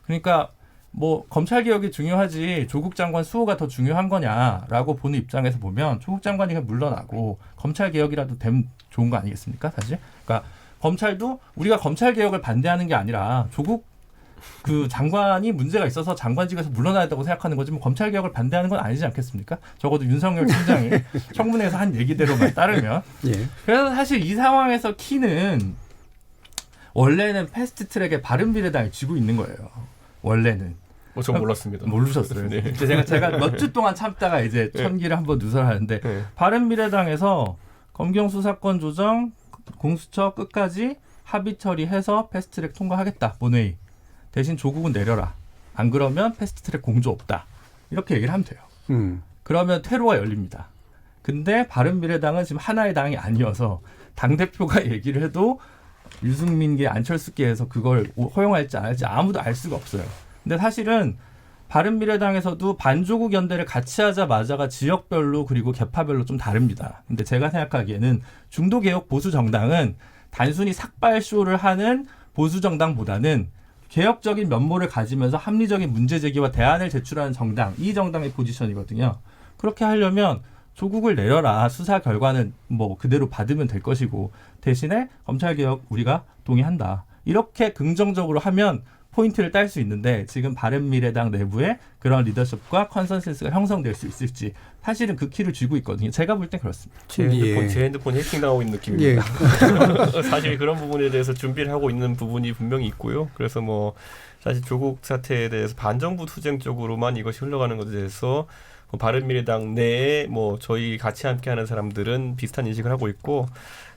그러니까 뭐 검찰 개혁이 중요하지 조국 장관 수호가 더 중요한 거냐라고 보는 입장에서 보면 조국 장관이 그냥 물러나고 검찰 개혁이라도 되면 좋은 거 아니겠습니까? 사실. 그러니까 검찰도 우리가 검찰 개혁을 반대하는 게 아니라 조국 그 장관이 문제가 있어서 장관직에서 물러나야 한다고 생각하는 거지 뭐 검찰 개혁을 반대하는 건 아니지 않겠습니까? 적어도 윤석열 총장이 청문회에서 한 얘기대로만 따르면. 예. 그래서 사실 이 상황에서 키는 원래는 패스트트랙에 바른미래당이 쥐고 있는 거예요. 원래는. 전 몰랐습니다. 모르셨어요. 네. 제가 몇 주 동안 참다가 이제 천기를 한번 누설하는데 바른미래당에서 검경 수사권 조정 공수처 끝까지 합의 처리해서 패스트트랙 통과하겠다. 본회의. 대신 조국은 내려라. 안 그러면 패스트트랙 공조 없다. 이렇게 얘기를 하면 돼요. 그러면 퇴로가 열립니다. 근데 바른미래당은 지금 하나의 당이 아니어서 당대표가 얘기를 해도 유승민계 안철수계에서 그걸 허용할지 안 할지 아무도 알 수가 없어요. 근데 사실은 바른미래당에서도 반조국 연대를 같이 하자마자가 지역별로 그리고 계파별로 좀 다릅니다. 근데 제가 생각하기에는 중도개혁 보수정당은 단순히 삭발쇼를 하는 보수정당보다는 개혁적인 면모를 가지면서 합리적인 문제제기와 대안을 제출하는 정당, 이 정당의 포지션이거든요. 그렇게 하려면 조국을 내려라. 수사 결과는 뭐 그대로 받으면 될 것이고 대신에 검찰개혁 우리가 동의한다. 이렇게 긍정적으로 하면 포인트를 딸 수 있는데 지금 바른미래당 내부에 그런 리더십과 컨센서스가 형성될 수 있을지 사실은 그 키를 쥐고 있거든요. 제가 볼 땐 그렇습니다. 제 핸드폰 해킹당하고 있는 느낌입니다. 사실 그런 부분에 대해서 준비를 하고 있는 부분이 분명히 있고요. 그래서 뭐 사실 조국 사태에 대해서 반정부 투쟁 쪽으로만 이것이 흘러가는 것에 대해서 바른미래당 내에 뭐 저희 같이 함께하는 사람들은 비슷한 인식을 하고 있고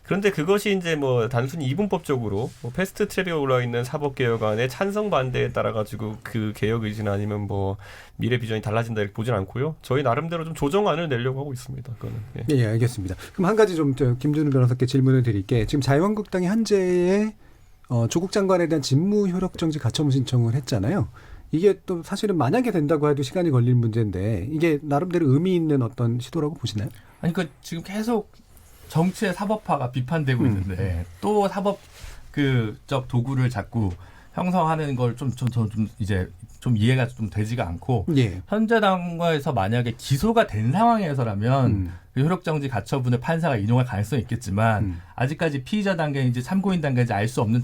그런데 그것이 이제 뭐 단순히 이분법적으로 뭐 패스트 트랙에 올라 있는 사법개혁안의 찬성 반대에 따라 가지고 그 개혁 의지나 아니면 뭐 미래 비전이 달라진다 이렇게 보진 않고요. 저희 나름대로 좀 조정안을 내려고 하고 있습니다. 그거는. 예, 알겠습니다. 그럼 한 가지 좀 김준우 변호사께 질문을 드릴게. 지금 자유한국당이 한재의 조국 장관에 대한 직무 효력정지 가처분 신청을 했잖아요. 이게 또 사실은 만약에 된다고 해도 시간이 걸릴 문제인데 이게 나름대로 의미 있는 어떤 시도라고 보시나요? 아니 그 지금 계속 정치의 사법화가 비판되고 있는데 또 사법 그적 도구를 자꾸 형성하는 걸 좀 이제 좀 이해가 좀 되지가 않고 예. 현재 단계에서 만약에 기소가 된 상황에서라면 그 효력정지 가처분을 판사가 인용할 가능성이 있겠지만 아직까지 피의자 단계 이제 참고인 단계인지 알 수 없는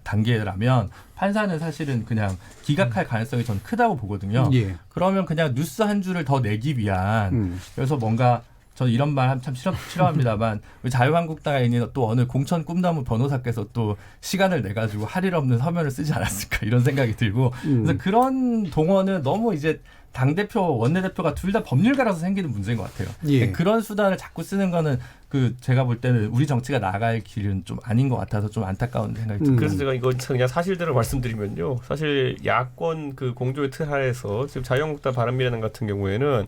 단계라면 판사는 사실은 그냥 기각할 가능성이 전 크다고 보거든요. 예. 그러면 그냥 뉴스 한 줄을 더 내기 위한 그래서 뭔가 저는 이런 말 참 싫어합니다만 우리 자유한국당에 있는 또 어느 공천 꿈나무 변호사께서 또 시간을 내 가지고 할 일 없는 서면을 쓰지 않았을까 이런 생각이 들고 그래서 그런 동원은 너무 이제 당대표 원내대표가 둘 다 법률가라서 생기는 문제인 것 같아요. 예. 그런 수단을 자꾸 쓰는 거는 그 제가 볼 때는 우리 정치가 나갈 길은 좀 아닌 것 같아서 좀 안타까운 생각이 듭니다. 그래서 제가 이거 그냥 사실대로 말씀드리면요. 사실 야권 그 공조의 틀 하에서 지금 자유한국당 바른미래당 같은 경우에는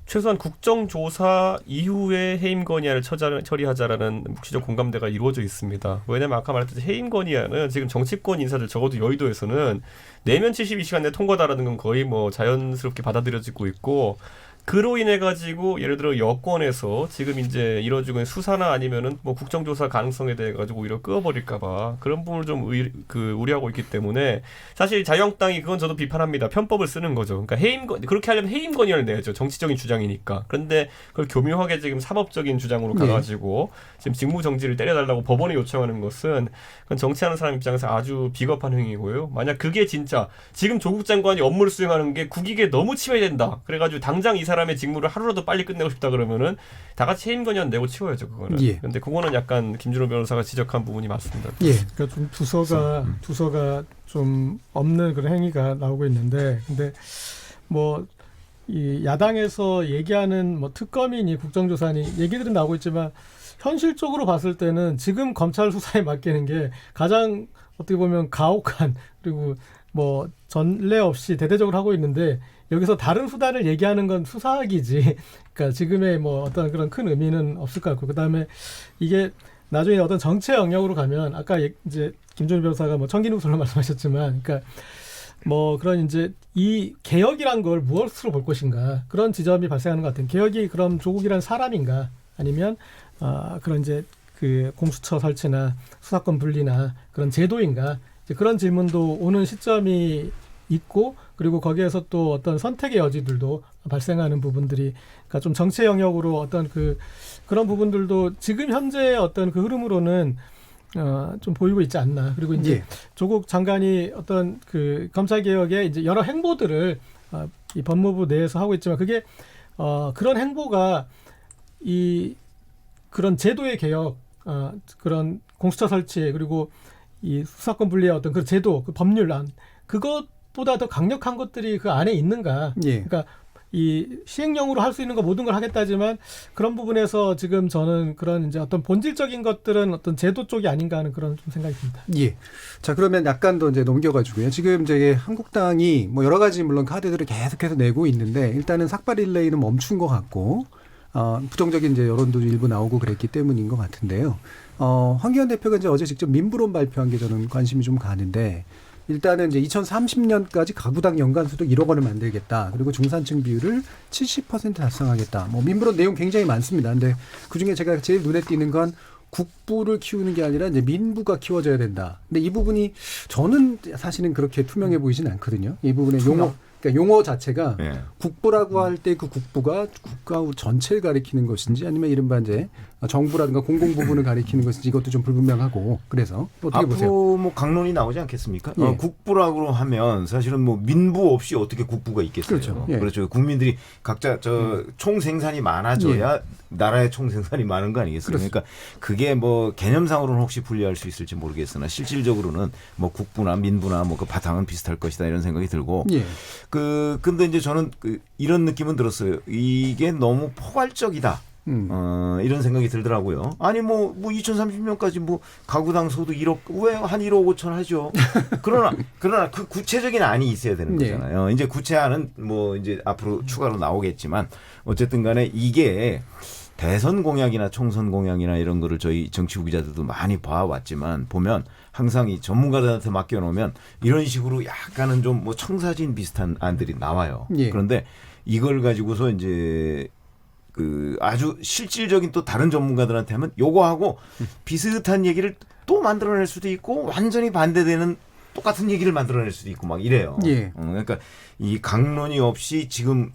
최소한 국정조사 이후에 해임 건의안을 처리하자라는 묵시적 공감대가 이루어져 있습니다. 왜냐하면 아까 말했듯이 해임 건의안은 지금 정치권 인사들 적어도 여의도에서는 내면 72시간 내 통과다라는 건 거의 뭐 자연스럽게 받아들여지고 있고 그로 인해 가지고 예를 들어 여권에서 지금 이제 이뤄지고 있는 수사나 아니면은 뭐 국정조사 가능성에 대해 가지고 오히려 끄어버릴까봐 그런 부분을 좀 우려하고 있기 때문에 사실 자유한국당이 그건 저도 비판합니다. 편법을 쓰는 거죠. 그러니까 그렇게 하려면 해임 건의안을 내야죠. 정치적인 주장이니까. 그런데 그걸 교묘하게 지금 사법적인 주장으로 가가지고 지금 직무 정지를 때려달라고 법원에 요청하는 것은 그건 정치하는 사람 입장에서 아주 비겁한 행위고요. 만약 그게 진짜 지금 조국 장관이 업무를 수행하는 게 국익에 너무 침해된다. 그래가지고 당장 이 사람의 직무를 하루라도 빨리 끝내고 싶다 그러면은 다 같이 해임 건의안 내고 치워야죠 그거는. 예. 근데 그거는 약간 김준호 변호사가 지적한 부분이 맞습니다. 예. 그러니까 좀 두서가 좀 없는 그런 행위가 나오고 있는데, 근데 뭐 이 야당에서 얘기하는 뭐 특검이니 국정조사니 얘기들은 나오고 있지만 현실적으로 봤을 때는 지금 검찰 수사에 맡기는 게 가장 어떻게 보면 가혹한 그리고 뭐 전례 없이 대대적으로 하고 있는데 여기서 다른 수단을 얘기하는 건 수사학이지. 그러니까 지금의 뭐 어떤 그런 큰 의미는 없을 것 같고 그다음에 이게 나중에 어떤 정치의 영역으로 가면 아까 이제 김준일 변호사가 뭐 청기누설로 말씀하셨지만, 그러니까 뭐 그런 이제 이 개혁이란 걸 무엇으로 볼 것인가 그런 지점이 발생하는 것 같아요. 개혁이 그럼 조국이란 사람인가 아니면 그런 이제 그 공수처 설치나 수사권 분리나 그런 제도인가 이제 그런 질문도 오는 시점이 있고 그리고 거기에서 또 어떤 선택의 여지들도 발생하는 부분들이 그러니까 좀 정치 영역으로 어떤 그런 부분들도 지금 현재 어떤 그 흐름으로는 좀 보이고 있지 않나. 그리고 이제 예. 조국 장관이 어떤 그 검찰 개혁의 이제 여러 행보들을 이 법무부 내에서 하고 있지만 그게 그런 행보가 이 그런 제도의 개혁, 그런 공수처 설치 그리고 이 수사권 분리의 어떤 그 제도, 그 법률안 그것보다 더 강력한 것들이 그 안에 있는가? 예. 그러니까 이 시행령으로 할 수 있는 거 모든 걸 하겠다지만 그런 부분에서 지금 저는 그런 이제 어떤 본질적인 것들은 어떤 제도 쪽이 아닌가 하는 그런 좀 생각이 듭니다. 예. 자, 그러면 약간 더 이제 넘겨가지고요. 지금 이제 한국당이 뭐 여러 가지 물론 카드들을 계속해서 내고 있는데 일단은 삭발 릴레이는 멈춘 것 같고, 부정적인 이제 여론도 일부 나오고 그랬기 때문인 것 같은데요. 황교안 대표가 이제 어제 직접 민부론 발표한 게 저는 관심이 좀 가는데, 일단은 이제 2030년까지 가구당 연간 소득 1억 원을 만들겠다. 그리고 중산층 비율을 70% 달성하겠다. 뭐 민부론 내용 굉장히 많습니다. 근데 그 중에 제가 제일 눈에 띄는 건 국부를 키우는 게 아니라 이제 민부가 키워져야 된다. 근데 이 부분이 저는 사실은 그렇게 투명해 보이진 않거든요. 이 부분의 그러니까 용어 자체가 예. 국부라고 할 때 그 국부가 국가 전체를 가리키는 것인지 아니면 이른바 이제 정부라든가 공공 부분을 가리키는 것인지 이것도 좀 불분명하고 그래서 어떻게 앞으로 보세요? 뭐 강론이 나오지 않겠습니까? 예. 국부라고 하면 사실은 뭐 민부 없이 어떻게 국부가 있겠어요? 그렇죠. 예. 그렇죠. 국민들이 각자 총생산이 많아져야 나라의 총생산이 많은 거 아니겠어요? 그렇습니다. 그러니까 그게 뭐 개념상으로는 혹시 분리할 수 있을지 모르겠으나 실질적으로는 뭐 국부나 민부나 뭐 그 바탕은 비슷할 것이다 이런 생각이 들고. 예. 근데 이제 저는 이런 느낌은 들었어요. 이게 너무 포괄적이다. 이런 생각이 들더라고요. 아니 뭐 2030년까지 뭐 가구당 소득 1억 왜 한 1억 5천 하죠. 그러나 그 구체적인 안이 있어야 되는 거잖아요. 이제 구체안은 뭐 이제 앞으로 추가로 나오겠지만 어쨌든 간에 이게 대선 공약이나 총선 공약이나 이런 거를 저희 정치부 기자들도 많이 봐왔지만 보면 항상 이 전문가들한테 맡겨놓으면 이런 식으로 약간은 좀 뭐 청사진 비슷한 안들이 나와요. 예. 그런데 이걸 가지고서 이제 그 아주 실질적인 또 다른 전문가들한테 하면 요거하고 비슷한 얘기를 또 만들어낼 수도 있고 완전히 반대되는 똑같은 얘기를 만들어낼 수도 있고 막 이래요. 예. 그러니까 이 강론이 없이 지금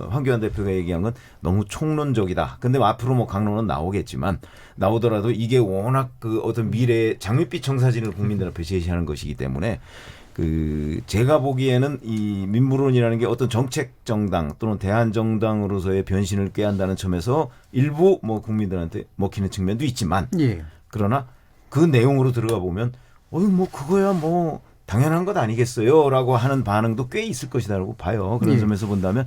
황교안 대표가 얘기한 건 너무 총론적이다. 근데 앞으로 뭐 강론은 나오겠지만 나오더라도 이게 워낙 그 어떤 미래의 장밋빛 청사진을 국민들 앞에 제시하는 것이기 때문에 그 제가 보기에는 이 민무론이라는 게 어떤 정책 정당 또는 대한 정당으로서의 변신을 꾀한다는 점에서 일부 뭐 국민들한테 먹히는 측면도 있지만 예. 그러나 그 내용으로 들어가 보면 뭐 그거야 뭐 당연한 것 아니겠어요라고 하는 반응도 꽤 있을 것이다라고 봐요. 그런 예. 점에서 본다면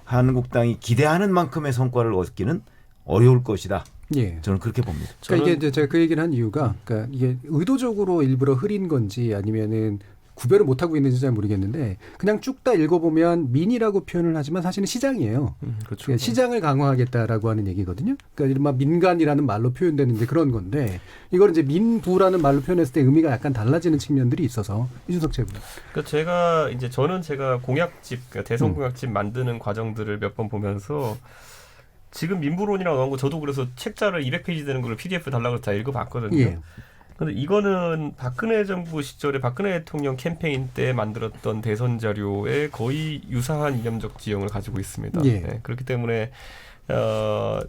한국당이 기대하는 만큼의 성과를 얻기는 어려울 것이다. 예. 저는 그렇게 봅니다. 그러니까 이게 이제 제가 그 얘기를 한 이유가 그러니까 이게 의도적으로 일부러 흐린 건지 아니면은 구별을 못 하고 있는지 잘 모르겠는데 그냥 쭉 다 읽어보면 민이라고 표현을 하지만 사실은 시장이에요. 그렇죠. 그러니까 시장을 강화하겠다라고 하는 얘기거든요. 그러니까 이른바 민간이라는 말로 표현되는데 그런 건데 이걸 이제 민부라는 말로 표현했을 때 의미가 약간 달라지는 측면들이 있어서 이준석 최고. 그러니까 제가 공약집, 그러니까 대선 공약집 만드는 과정들을 몇 번 보면서 지금 민부론이라고 나온 거 저도 그래서 책자를 200페이지 되는 걸 PDF 달라고 해서 다 읽어봤거든요. 예. 근데 이거는 박근혜 정부 시절에 박근혜 대통령 캠페인 때 만들었던 대선 자료에 거의 유사한 이념적 지형을 가지고 있습니다. 예. 네, 그렇기 때문에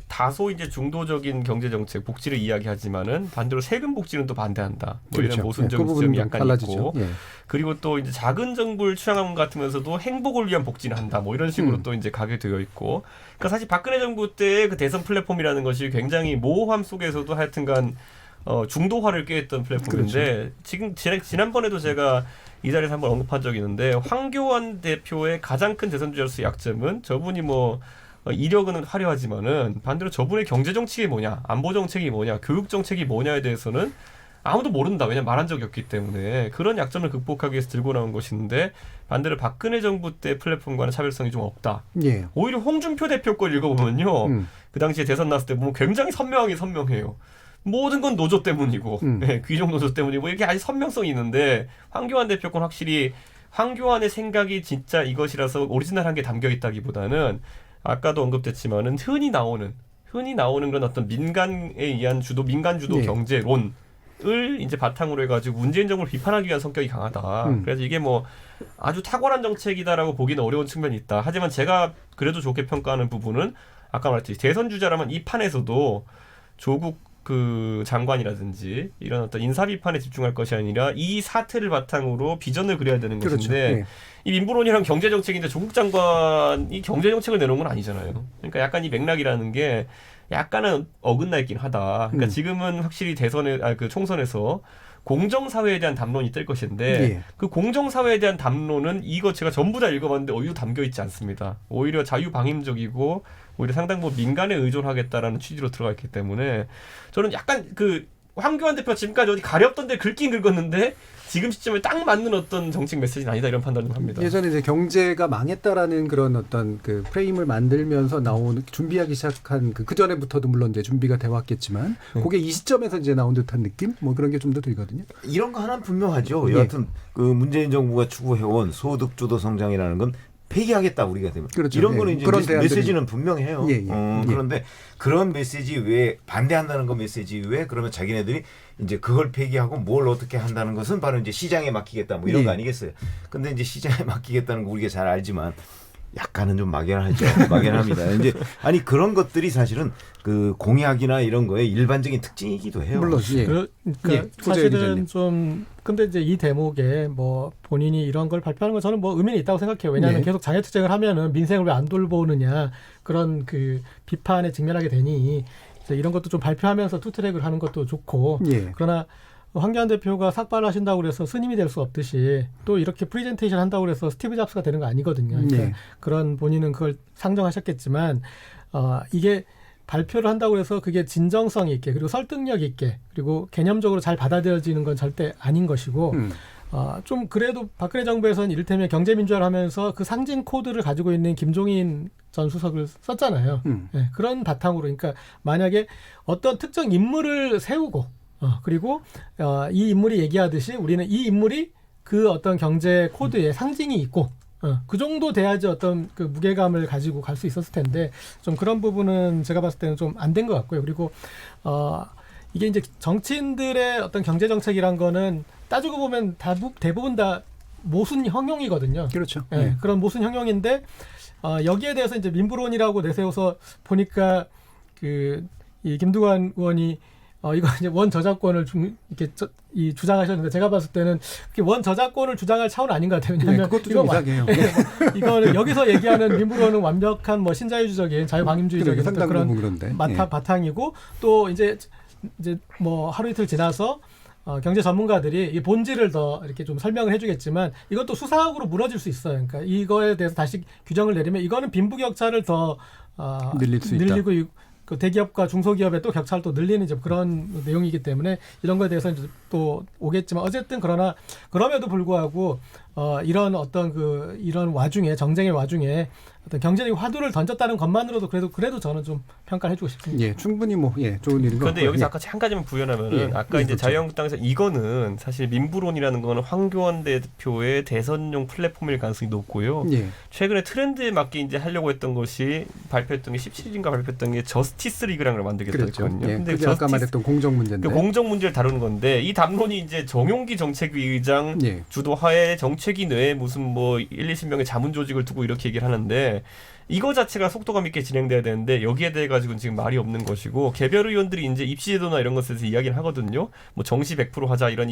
다소 이제 중도적인 경제 정책 복지를 이야기하지만은 반대로 세금 복지는 또 반대한다. 뭐 그렇죠. 이런 모순적인 그 지점이 부분은 약간 달라지죠. 있고, 예. 그리고 또 이제 작은 정부를 추앙하는 것 같으면서도 행복을 위한 복지는 한다. 뭐 이런 식으로 또 이제 가게 되어 있고, 그러니까 사실 박근혜 정부 때 그 대선 플랫폼이라는 것이 굉장히 모호함 속에서도 하여튼간 중도화를 꾀했던 플랫폼인데 그렇죠. 지금 지난번에도 제가 이 자리에서 한번 언급한 적이 있는데 황교안 대표의 가장 큰 대선 주자로서의 약점은 저분이 뭐 이력은 화려하지만은 반대로 저분의 경제 정책이 뭐냐, 안보 정책이 뭐냐, 교육 정책이 뭐냐에 대해서는 아무도 모른다. 왜냐면 말한 적이 없기 때문에 그런 약점을 극복하기 위해서 들고 나온 것인데 반대로 박근혜 정부 때 플랫폼과는 차별성이 좀 없다. 예. 오히려 홍준표 대표 걸 읽어보면요. 그 당시에 대선 나왔을 때 보면 굉장히 선명해요. 모든 건 노조 때문이고 네, 귀족 노조 때문이고 이렇게 아주 선명성이 있는데 황교안 대표 건 확실히 황교안의 생각이 진짜 이것이라서 오리지널한 게 담겨 있다기보다는 아까도 언급됐지만은 흔히 나오는 그런 어떤 민간에 의한 민간 주도 네. 경제론을 이제 바탕으로 해가지고 문재인 정부를 비판하기 위한 성격이 강하다. 그래서 이게 뭐 아주 탁월한 정책이다라고 보기는 어려운 측면이 있다. 하지만 제가 그래도 좋게 평가하는 부분은 아까 말했듯이 대선 주자라면 이 판에서도 조국 그 장관이라든지 이런 어떤 인사 비판에 집중할 것이 아니라 이 사태를 바탕으로 비전을 그려야 되는 그렇죠. 것인데 네. 이 민부론이랑 경제 정책인데 조국 장관이 경제 정책을 내놓은 건 아니잖아요. 그러니까 약간 이 맥락이라는 게 약간은 어긋나 있긴 하다. 그러니까 지금은 확실히 그 총선에서 공정사회에 대한 담론이 뜰 것인데 예. 그 공정사회에 대한 담론은 이거 제가 전부 다 읽어봤는데 어디도 담겨 있지 않습니다. 오히려 자유방임적이고 오히려 상당 부분 민간에 의존하겠다라는 취지로 들어가 있기 때문에 저는 약간 그 황교안 대표가 지금까지 어디 가렸던 데 긁긴 긁었는데 지금 시점에 딱 맞는 어떤 정책 메시지는 아니다 이런 판단을 합니다. 예전에 이제 경제가 망했다라는 그런 어떤 그 프레임을 만들면서 나오는 준비하기 시작한 그 전에부터도 물론 이제 준비가 돼 왔겠지만 그게 이 시점에서 이제 나온 듯한 느낌 뭐 그런 게 좀 더 들거든요. 이런 거 하나는 분명하죠. 예. 여하튼 그 문재인 정부가 추구해온 소득 주도 성장이라는 건 폐기하겠다 우리가 되면 그렇죠. 이런 예. 거는 이제 그런 대안들이- 메시지는 분명해요. 예, 예. 그런데 그런 메시지 외에 반대한다는 거 메시지 외에 그러면 자기네들이 이제 그걸 폐기하고 뭘 어떻게 한다는 것은 바로 이제 시장에 맡기겠다 뭐 이런 예. 거 아니겠어요. 근데 이제 시장에 맡기겠다는 거 우리가 잘 알지만 약간은 좀 막연하죠. 막연합니다. 이제 아니 그런 것들이 사실은 그 공약이나 이런 거에 일반적인 특징이기도 해요. 물론 예. 그러니까 예, 구제의 사실은 기자님. 좀 근데 이제 이 대목에 뭐 본인이 이런 걸 발표하는 건 저는 뭐 의미는 있다고 생각해요. 왜냐하면 네. 계속 장애투쟁을 하면은 민생을 왜 안 돌보느냐 그런 그 비판에 직면하게 되니 이제 이런 것도 좀 발표하면서 투트랙을 하는 것도 좋고 예. 그러나 황교안 대표가 삭발을 하신다고 그래서 스님이 될 수 없듯이 또 이렇게 프리젠테이션 한다고 그래서 스티브 잡스가 되는 거 아니거든요. 그러니까 예. 그런 본인은 그걸 상정하셨겠지만 이게 발표를 한다고 해서 그게 진정성 있게 그리고 설득력 있게 그리고 개념적으로 잘 받아들여지는 건 절대 아닌 것이고 좀 그래도 박근혜 정부에서는 이를테면 경제민주화를 하면서 그 상징 코드를 가지고 있는 김종인 전 수석을 썼잖아요. 예, 그런 바탕으로 그러니까 만약에 어떤 특정 인물을 세우고 그리고 이 인물이 얘기하듯이 우리는 이 인물이 그 어떤 경제 코드에 상징이 있고 그 정도 돼야지 어떤 그 무게감을 가지고 갈 수 있었을 텐데 좀 그런 부분은 제가 봤을 때는 좀 안 된 것 같고요. 그리고 이게 이제 정치인들의 어떤 경제 정책이란 거는 따지고 보면 대부분 다 모순 형용이거든요. 그렇죠. 예, 예. 그런 모순 형용인데 여기에 대해서 이제 민부론이라고 내세워서 보니까 이 김두관 의원이 이거 이제 원 저작권을 이렇게 주장하셨는데 제가 봤을 때는 원 저작권을 주장할 차원 아닌 것 같아요. 왜냐하면 그것도 좀 이상해요. 이거는 여기서 얘기하는 민부론은 완벽한 뭐 신자유주의적인 자유방임주의적인 상당 그런 부분 그런데. 바탕이고 또 이제 뭐 하루 이틀 지나서 경제 전문가들이 이 본질을 더 이렇게 좀 설명을 해주겠지만 이것도 수사학으로 무너질 수 있어요. 그러니까 이거에 대해서 다시 규정을 내리면 이거는 빈부격차를 더 늘릴 수 있다. 늘리고 그 대기업과 중소기업의 또 격차를 또 늘리는 이제 그런 내용이기 때문에 이런 거에 대해서 이제 또 오겠지만 어쨌든 그럼에도 불구하고 이런 어떤 이런 와중에 정쟁의 와중에 어떤 경제적인 화두를 던졌다는 것만으로도 그래도 저는 좀 평가를 해주고 싶습니다. 예, 충분히 좋은 일인 것 같고요. 그런데 여기서 예. 아까 한 가지만 부연하면은 예, 아까 예, 이제 그렇죠. 자유한국당에서 이거는 사실 민부론이라는 거는 황교안 대표의 대선용 플랫폼일 가능성이 높고요. 예. 최근에 트렌드에 맞게 이제 하려고 했던 것이 발표했던 게 17일인가 발표했던 게 저스티스 리그라는 걸 만들겠다 그렇죠. 했거든요. 예. 근데 그게 아까 말했던 공정 문제인데. 그 공정 문제를 다루는 건데 이 담론이 이제 정용기 정책위 의장 예. 주도하에 정책위 내에 무슨 뭐 1, 20명의 자문 조직을 두고 이렇게 얘기를 하는데 이거 자체가 속도감 있게 진행돼야 되는데 여기에 대해 가지고는 지금 말이 없는 것이고 개별 의원들이 이제 입시제도나 이런 것에 대해서 이야기를 하거든요. 뭐 정시 100% 하자 이런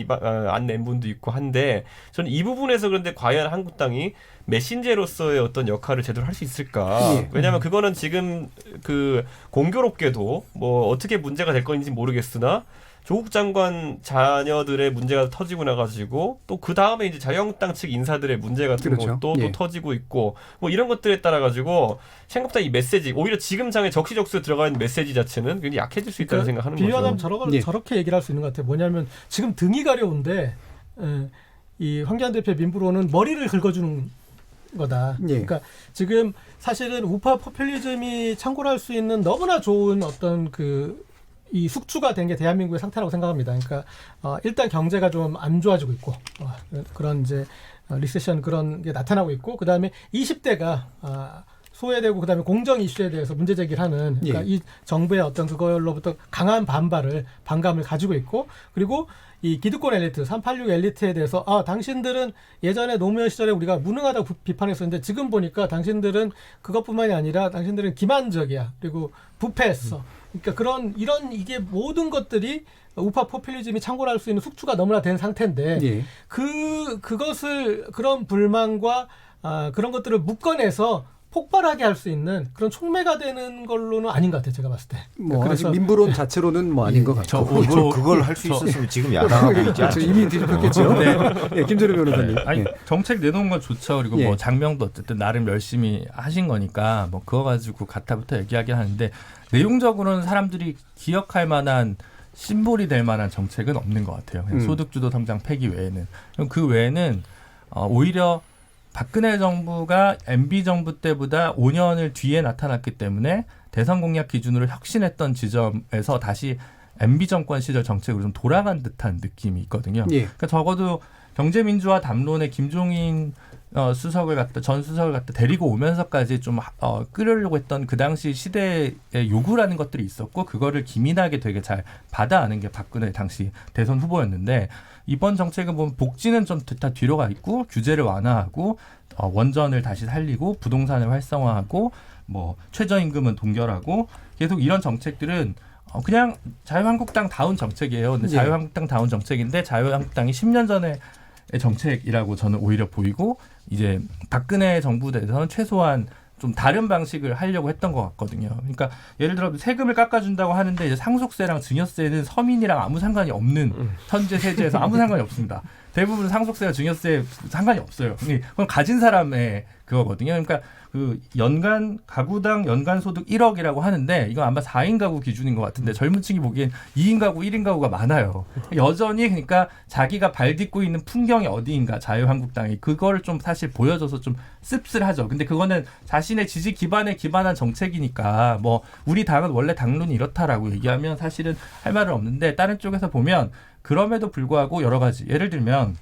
안 낸 분도 있고 한데 저는 이 부분에서 그런데 과연 한국당이 메신저로서의 어떤 역할을 제대로 할 수 있을까? 예. 왜냐하면 그거는 지금 그 공교롭게도 뭐 어떻게 문제가 될 건지 모르겠으나 조국 장관 자녀들의 문제가 터지고 나가지고 또 그 다음에 이제 자유한국당 측 인사들의 문제 같은 그렇죠. 것도 예. 또 터지고 있고 뭐 이런 것들에 따라 가지고 생각보다 이 메시지 오히려 지금 장에 적시적소에 들어가 있는 메시지 자체는 굉장히 약해질 수 있다는 생각하는 비유하면 거죠. 예. 저렇게 얘기를 할 수 있는 것 같아요. 뭐냐면 지금 등이 가려운데 이 황교안 대표의 민부론은 머리를 긁어주는 거다. 예. 그러니까 지금 사실은 우파 포퓰리즘이 창궐할 수 있는 너무나 좋은 어떤 이 숙주가 된 게 대한민국의 상태라고 생각합니다. 그러니까 일단 경제가 좀 안 좋아지고 있고 그런 이제 리세션 그런 게 나타나고 있고 그 다음에 20대가 소외되고 그다음에 공정 이슈에 대해서 문제 제기를 하는 그러니까 예. 이 정부의 어떤 그걸로부터 강한 반감을 가지고 있고 그리고 이 기득권 엘리트 386 엘리트에 대해서 당신들은 예전에 노무현 시절에 우리가 무능하다고 비판했었는데 지금 보니까 당신들은 그것뿐만이 아니라 당신들은 기만적이야 그리고 부패했어. 그러니까 이런 이게 모든 것들이 우파 포퓰리즘이 창궐할 수 있는 숙주가 너무나 된 상태인데 예. 그런 불만과 그런 것들을 묶어내서 폭발하게 할 수 있는 그런 촉매가 되는 걸로는 아닌 것 같아요. 제가 봤을 때. 아직 민부론 자체로는 아닌 것 같고. 그걸 할 수 있었으면 지금 야당하고 있지 않죠. 이미 뒤집혔겠죠. 예, 김준우 변호사님. 아니 예. 정책 내놓은 건 좋죠. 그리고 예. 뭐 장명도 어쨌든 나름 열심히 하신 거니까 뭐 그거 가지고 가타부터 얘기하긴 하는데 내용적으로는 사람들이 기억할 만한 심볼이 될 만한 정책은 없는 것 같아요. 그냥 소득주도 성장 폐기 외에는. 그 외에는 오히려 박근혜 정부가 MB 정부 때보다 5년을 뒤에 나타났기 때문에 대선 공약 기준으로 혁신했던 지점에서 다시 MB 정권 시절 정책으로 좀 돌아간 듯한 느낌이 있거든요. 예. 그러니까 적어도 경제민주화 담론에 김종인 전 수석을 갖다 데리고 오면서까지 좀 끌으려고 했던 그 당시 시대의 요구라는 것들이 있었고 그거를 기민하게 되게 잘 받아안은 게 박근혜 당시 대선 후보였는데 이번 정책은 보면 복지는 좀 다 뒤로 가 있고 규제를 완화하고 원전을 다시 살리고 부동산을 활성화하고 뭐 최저임금은 동결하고 계속 이런 정책들은 그냥 자유한국당 다운 정책이에요. 근데 예. 자유한국당 다운 정책인데 자유한국당이 10년 전에 정책이라고 저는 오히려 보이고 이제 박근혜 정부 대해서는 최소한 좀 다른 방식을 하려고 했던 것 같거든요. 그러니까 예를 들어 세금을 깎아준다고 하는데 이제 상속세랑 증여세는 서민이랑 아무 상관이 없는 현재 세제에서 아무 상관이 없습니다. 대부분 상속세와 증여세 상관이 없어요. 그건 가진 사람의 그거거든요. 그러니까 그 연간 가구당 연간 소득 1억이라고 하는데 이건 아마 4인 가구 기준인 것 같은데 젊은 층이 보기엔 2인 가구, 1인 가구가 많아요. 여전히 그러니까 자기가 발 딛고 있는 풍경이 어디인가 자유한국당이 그거를 좀 사실 보여줘서 좀 씁쓸하죠. 근데 그거는 자신의 지지 기반에 기반한 정책이니까 뭐 우리 당은 원래 당론이 이렇다라고 얘기하면 사실은 할 말은 없는데 다른 쪽에서 보면 그럼에도 불구하고 여러 가지 예를 들면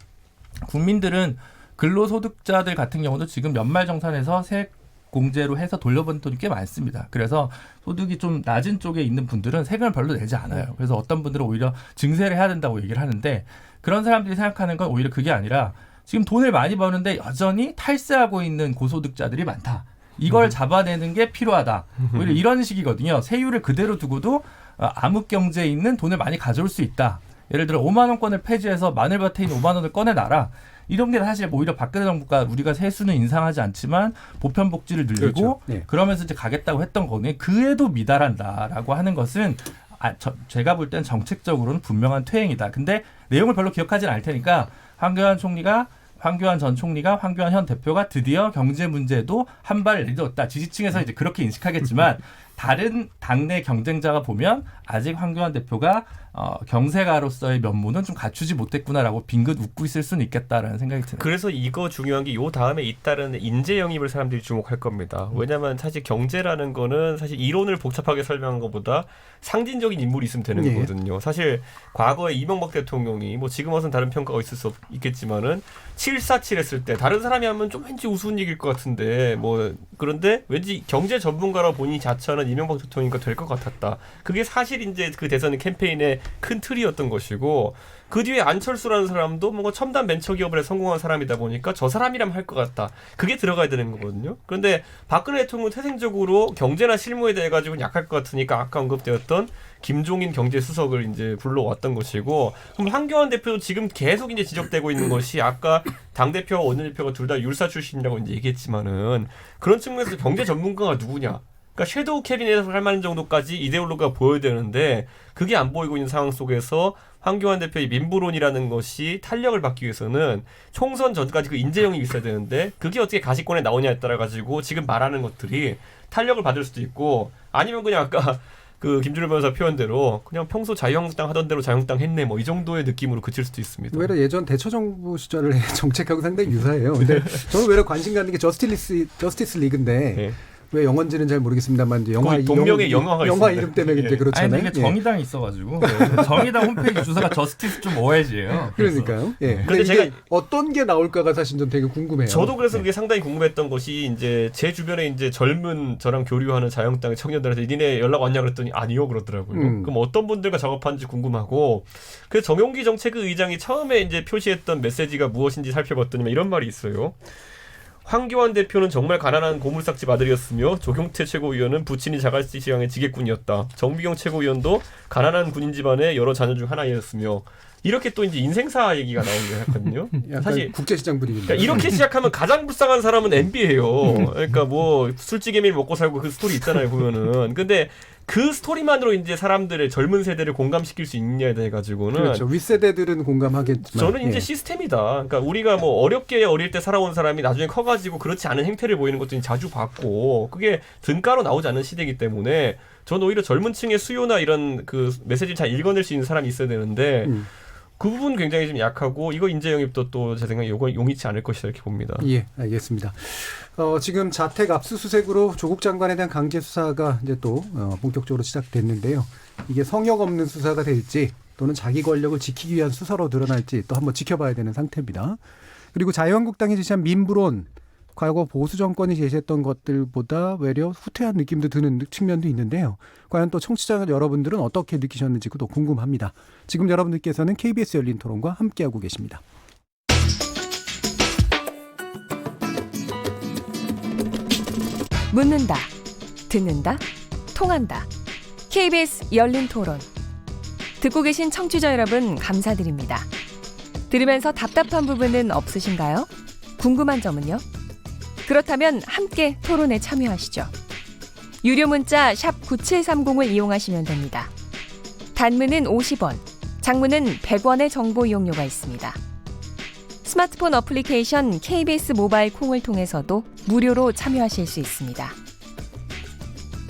국민들은 근로소득자들 같은 경우도 지금 연말정산에서 세액 공제로 해서 돌려본 돈이 꽤 많습니다. 그래서 소득이 좀 낮은 쪽에 있는 분들은 세금을 별로 내지 않아요. 그래서 어떤 분들은 오히려 증세를 해야 된다고 얘기를 하는데 그런 사람들이 생각하는 건 오히려 그게 아니라 지금 돈을 많이 버는데 여전히 탈세하고 있는 고소득자들이 많다. 이걸 잡아내는 게 필요하다. 오히려 이런 식이거든요. 세율을 그대로 두고도 암흑경제에 있는 돈을 많이 가져올 수 있다. 예를 들어 5만 원권을 폐지해서 마늘밭에 있는 5만 원을 꺼내놔라. 이런 게 사실 오히려 박근혜 정부가 우리가 세수는 인상하지 않지만 보편복지를 늘리고 그렇죠. 네. 그러면서 이제 가겠다고 했던 거는 그에도 미달한다라고 하는 것은 제가 볼 땐 정책적으로는 분명한 퇴행이다. 근데 내용을 별로 기억하지는 않을 테니까 황교안 전 총리가 황교안 현 대표가 드디어 경제 문제도 한 발을 내딛었다. 지지층에서 이제 그렇게 인식하겠지만 다른 당내 경쟁자가 보면 아직 황교안 대표가 경세가로서의 면모는 좀 갖추지 못했구나라고 빙긋 웃고 있을 수는 있겠다라는 생각이 듭니다. 그래서 이거 중요한 게 요 다음에 잇따르는 인재 영입을 사람들이 주목할 겁니다. 왜냐하면 사실 경제라는 거는 사실 이론을 복잡하게 설명한 것보다 상징적인 인물이 있으면 되는 거거든요. 사실 과거에 이명박 대통령이 뭐 지금 와서는 다른 평가가 있을 수 있겠지만은 747 했을 때 다른 사람이 하면 좀 왠지 우스운 얘기일 것 같은데 뭐 그런데 왠지 경제 전문가라 본인이 자처하는 이명박 대통령이니까 될 것 같았다. 그게 사실 이제 그 대선 캠페인의 큰 틀이었던 것이고 그 뒤에 안철수라는 사람도 뭔가 첨단 벤처기업을 성공한 사람이다 보니까 저 사람이라면 할 것 같다. 그게 들어가야 되는 거거든요. 그런데 박근혜 대통령은 태생적으로 경제나 실무에 대해 가지고 약할 것 같으니까 아까 언급되었던 김종인 경제수석을 이제 불러왔던 것이고 그럼 황교안 대표도 지금 계속 이제 지적되고 있는 것이 아까 당대표와 원내대표가 둘 다 율사 출신이라고 이제 얘기했지만은 그런 측면에서 경제 전문가가 누구냐? 그러니까 섀도우 캐비넷을 할 만한 정도까지 이데올로기가 보여야 되는데 그게 안 보이고 있는 상황 속에서 황교안 대표의 민부론이라는 것이 탄력을 받기 위해서는 총선 전까지 그 인재 영입이 있어야 되는데 그게 어떻게 가시권에 나오냐에 따라 가지고 지금 말하는 것들이 탄력을 받을 수도 있고 아니면 그냥 아까 그 김준일 변호사 표현대로 그냥 평소 자유한국당 하던 대로 자유한국당 했네 뭐 이 정도의 느낌으로 그칠 수도 있습니다. 외려 예전 대처정부 시절의 정책하고 상당히 유사해요. 근데 저는 외려 관심 갖는 게 저스티스 리그인데 네. 왜 영어인지는 잘 모르겠습니다만 이제 영화 동명의 영화가 영화 있습니다. 이름 때문에 이제 예. 그렇잖아요. 아니 이게 정의당이 있어가지고 정의당 홈페이지 주소가 저스티스 좀 오해지예요. 그러니까요. 예. 근데 근데 이게 제가- 어떤 게 나올까가 사실 좀 되게 궁금해요. 저도 그래서 네. 그게 상당히 궁금했던 것이 이제 제 주변에 이제 젊은 저랑 교류하는 자유한국당의 청년들한테 니네 연락 왔냐 그랬더니 아니요 그러더라고요. 그럼 어떤 분들과 작업하는지 궁금하고 그래서 정용기 정책위 의장이 처음에 이제 표시했던 메시지가 무엇인지 살펴봤더니 이런 말이 있어요. 황교안 대표는 정말 가난한 고물삭집 아들이었으며 조경태 최고위원은 부친이 자갈치 시장의 지게꾼이었다. 정비경 최고위원도 가난한 군인 집안의 여러 자녀 중 하나였으며 이렇게 또 이제 인생사 얘기가 나오긴 했거든요. 약간 사실 국제시장 분위기입니다. 그러니까 이렇게 시작하면 가장 불쌍한 사람은 MB예요. 그러니까 뭐 술찌개미를 먹고 살고 그 스토리 있잖아요 보면은. 근데 그 스토리만으로 이제 사람들의 젊은 세대를 공감시킬 수 있느냐에 대해 가지고는 그렇죠. 윗세대들은 공감하겠지만 저는 이제 시스템이다. 그러니까 우리가 뭐 어렵게 어릴 때 살아온 사람이 나중에 커가지고 그렇지 않은 행태를 보이는 것도 자주 봤고 그게 등가로 나오지 않는 시대이기 때문에 저는 오히려 젊은 층의 수요나 이런 그 메시지를 잘 읽어낼 수 있는 사람이 있어야 되는데 그 부분 굉장히 좀 약하고 이거 인재 영입도 또 제 생각에 이거 용이치 않을 것이다 이렇게 봅니다. 예, 알겠습니다. 지금 자택 압수수색으로 조국 장관에 대한 강제 수사가 이제 또 본격적으로 시작됐는데요. 이게 성역 없는 수사가 될지 또는 자기 권력을 지키기 위한 수사로 드러날지 또 한번 지켜봐야 되는 상태입니다. 그리고 자유한국당이 제시한 민부론, 과거 보수 정권이 제시했던 것들보다 외려 후퇴한 느낌도 드는 측면도 있는데요. 과연 또 청취자 여러분들은 어떻게 느끼셨는지도 궁금합니다. 지금 여러분들께서는 KBS 열린 토론과 함께하고 계십니다. 묻는다, 듣는다, 통한다. KBS 열린 토론. 듣고 계신 청취자 여러분 감사드립니다. 들으면서 답답한 부분은 없으신가요? 궁금한 점은요? 그렇다면 함께 토론에 참여하시죠. 유료 문자 샵 9730을 이용하시면 됩니다. 단문은 50원, 장문은 100원의 정보 이용료가 있습니다. 스마트폰 어플리케이션 KBS 모바일 콩을 통해서도 무료로 참여하실 수 있습니다.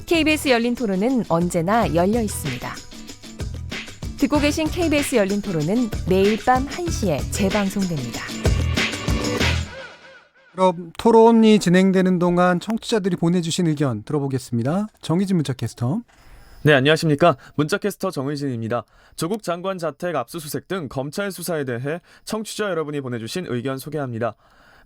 KBS 열린 토론은 언제나 열려 있습니다. 듣고 계신 KBS 열린 토론은 매일 밤 1시에 재방송됩니다. 그럼 토론이 진행되는 동안 청취자들이 보내주신 의견 들어보겠습니다. 정의진 문자캐스터. 네, 안녕하십니까. 문자캐스터 정의진입니다. 조국 장관 자택 압수수색 등 검찰 수사에 대해 청취자 여러분이 보내주신 의견 소개합니다.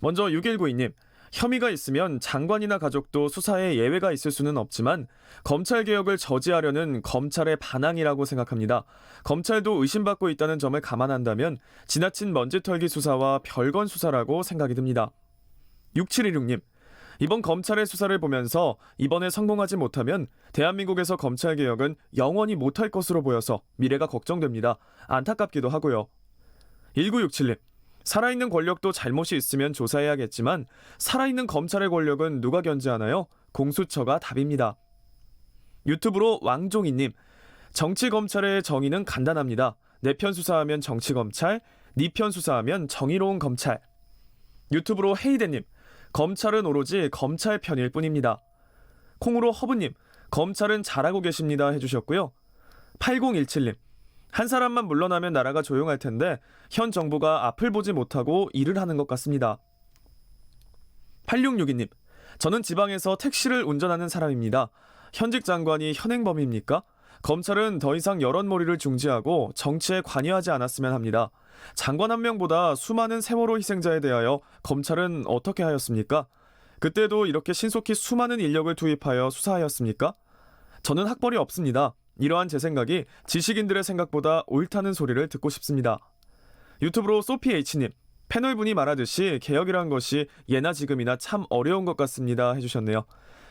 먼저 6192님. 혐의가 있으면 장관이나 가족도 수사에 예외가 있을 수는 없지만 검찰개혁을 저지하려는 검찰의 반항이라고 생각합니다. 검찰도 의심받고 있다는 점을 감안한다면 지나친 먼지털기 수사와 별건 수사라고 생각이 듭니다. 6716님. 이번 검찰의 수사를 보면서 이번에 성공하지 못하면 대한민국에서 검찰개혁은 영원히 못할 것으로 보여서 미래가 걱정됩니다. 안타깝기도 하고요. 1967님. 살아있는 권력도 잘못이 있으면 조사해야겠지만 살아있는 검찰의 권력은 누가 견제하나요? 공수처가 답입니다. 유튜브로 왕종이님. 정치검찰의 정의는 간단합니다. 내 편 수사하면 정치검찰, 네 편 수사하면 정의로운 검찰. 유튜브로 헤이데님. 검찰은 오로지 검찰 편일 뿐입니다. 콩으로 허브님. 검찰은 잘하고 계십니다 해주셨고요. 8017님. 한 사람만 물러나면 나라가 조용할 텐데 현 정부가 앞을 보지 못하고 일을 하는 것 같습니다. 8662님. 저는 지방에서 택시를 운전하는 사람입니다. 현직 장관이 현행범입니까? 검찰은 더 이상 여론몰이를 중지하고 정치에 관여하지 않았으면 합니다. 장관 한 명보다 수많은 세월호 희생자에 대하여 검찰은 어떻게 하였습니까? 그때도 이렇게 신속히 수많은 인력을 투입하여 수사하였습니까? 저는 학벌이 없습니다. 이러한 제 생각이 지식인들의 생각보다 옳다는 소리를 듣고 싶습니다. 유튜브로 소피H님. 패널분이 말하듯이 개혁이란 것이 예나 지금이나 참 어려운 것 같습니다 해주셨네요.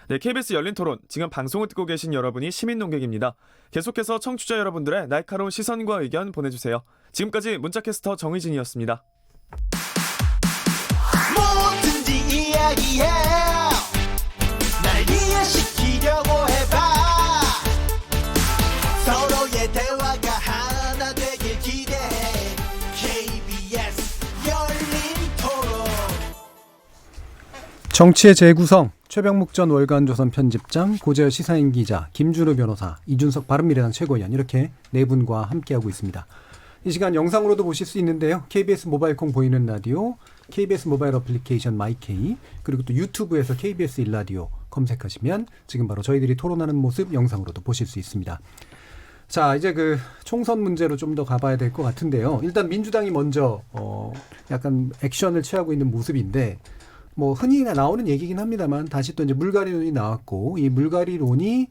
네, KBS 열린 토론. 지금 방송을 듣고 계신 여러분이 시민 논객입니다. 계속해서 청취자 여러분들의 날카로운 시선과 의견 보내주세요. 지금까지 문자캐스터 정의진이었습니다. 뭐든지 이야기해 날 이해시키려고 해봐 서로의 대화가 하나 되길 기대해 KBS 열린 토론. 정치의 재구성. 최병묵 전 월간조선 편집장, 고재열 시사인 기자, 김준우 변호사, 이준석 바른미래당 최고위원 이렇게 네 분과 함께하고 있습니다. 이 시간 영상으로도 보실 수 있는데요. KBS 모바일 콩 보이는 라디오, KBS 모바일 어플리케이션 마이케이, 그리고 또 유튜브에서 KBS 일라디오 검색하시면 지금 바로 저희들이 토론하는 모습 영상으로도 보실 수 있습니다. 자, 이제 그 총선 문제로 좀 더 가봐야 될 것 같은데요. 일단 민주당이 먼저 약간 액션을 취하고 있는 모습인데, 뭐 흔히 나오는 얘기긴 합니다만 다시 또 이제 물갈이론이 나왔고, 이 물갈이론이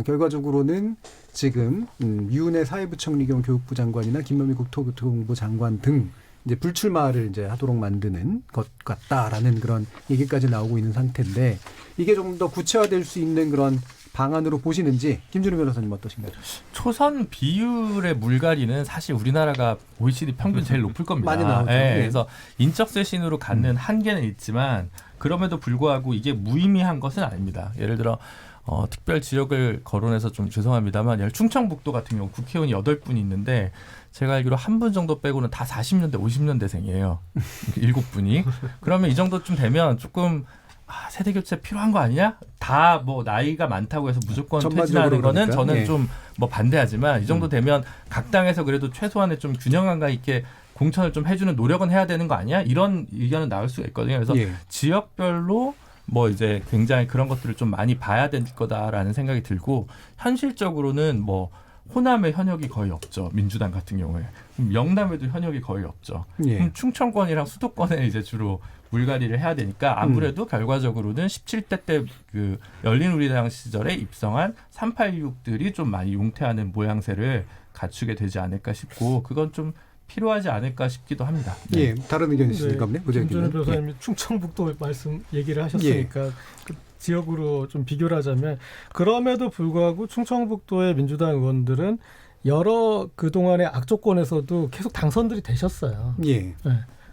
결과적으로는 지금 유은혜 사회부총리 겸 교육부 장관이나 김만미 국토교통부 장관 등 이제 불출마를 이제 하도록 만드는 것 같다라는 그런 얘기까지 나오고 있는 상태인데, 이게 좀 더 구체화될 수 있는 그런 방안으로 보시는지 김준우 변호사님 어떠신가요? 초선 비율의 물갈이는 사실 우리나라가 OECD 평균 제일 높을 겁니다. 많이 나오죠. 네, 네. 그래서 인적 쇄신으로 갖는 한계는 있지만 그럼에도 불구하고 이게 무의미한 것은 아닙니다. 예를 들어 특별 지역을 거론해서 좀 죄송합니다만 충청북도 같은 경우 국회의원이 8분이 있는데 제가 알기로 한 분 정도 빼고는 다 40년대, 50년대생이에요. 7분이. 그러면 이 정도쯤 되면 조금 세대 교체 필요한 거 아니냐? 다 뭐 나이가 많다고 해서 무조건 퇴진하는 거는 그러니까. 저는 예. 좀 뭐 반대하지만 이 정도 되면 각 당에서 그래도 최소한의 좀 균형감과 있게 공천을 좀 해주는 노력은 해야 되는 거 아니야? 이런 의견은 나올 수가 있거든요. 그래서 예. 지역별로 뭐 이제 굉장히 그런 것들을 좀 많이 봐야 될 거다라는 생각이 들고, 현실적으로는 뭐 호남에 현역이 거의 없죠. 민주당 같은 경우에. 영남에도 현역이 거의 없죠. 예. 그럼 충청권이랑 수도권에 이제 주로 물갈이를 해야 되니까 아무래도 결과적으로는 17대 때 그 열린우리당 시절에 입성한 386들이 좀 많이 용퇴하는 모양새를 갖추게 되지 않을까 싶고, 그건 좀 필요하지 않을까 싶기도 합니다. 네. 예, 다른 의견 있으십니까? 네. 김준우 변호사님이 충청북도 말씀 얘기를 하셨으니까 그 지역으로 좀 비교를 하자면, 그럼에도 불구하고 충청북도의 민주당 의원들은 여러 그동안의 악조건에서도 계속 당선들이 되셨어요. 예. 네.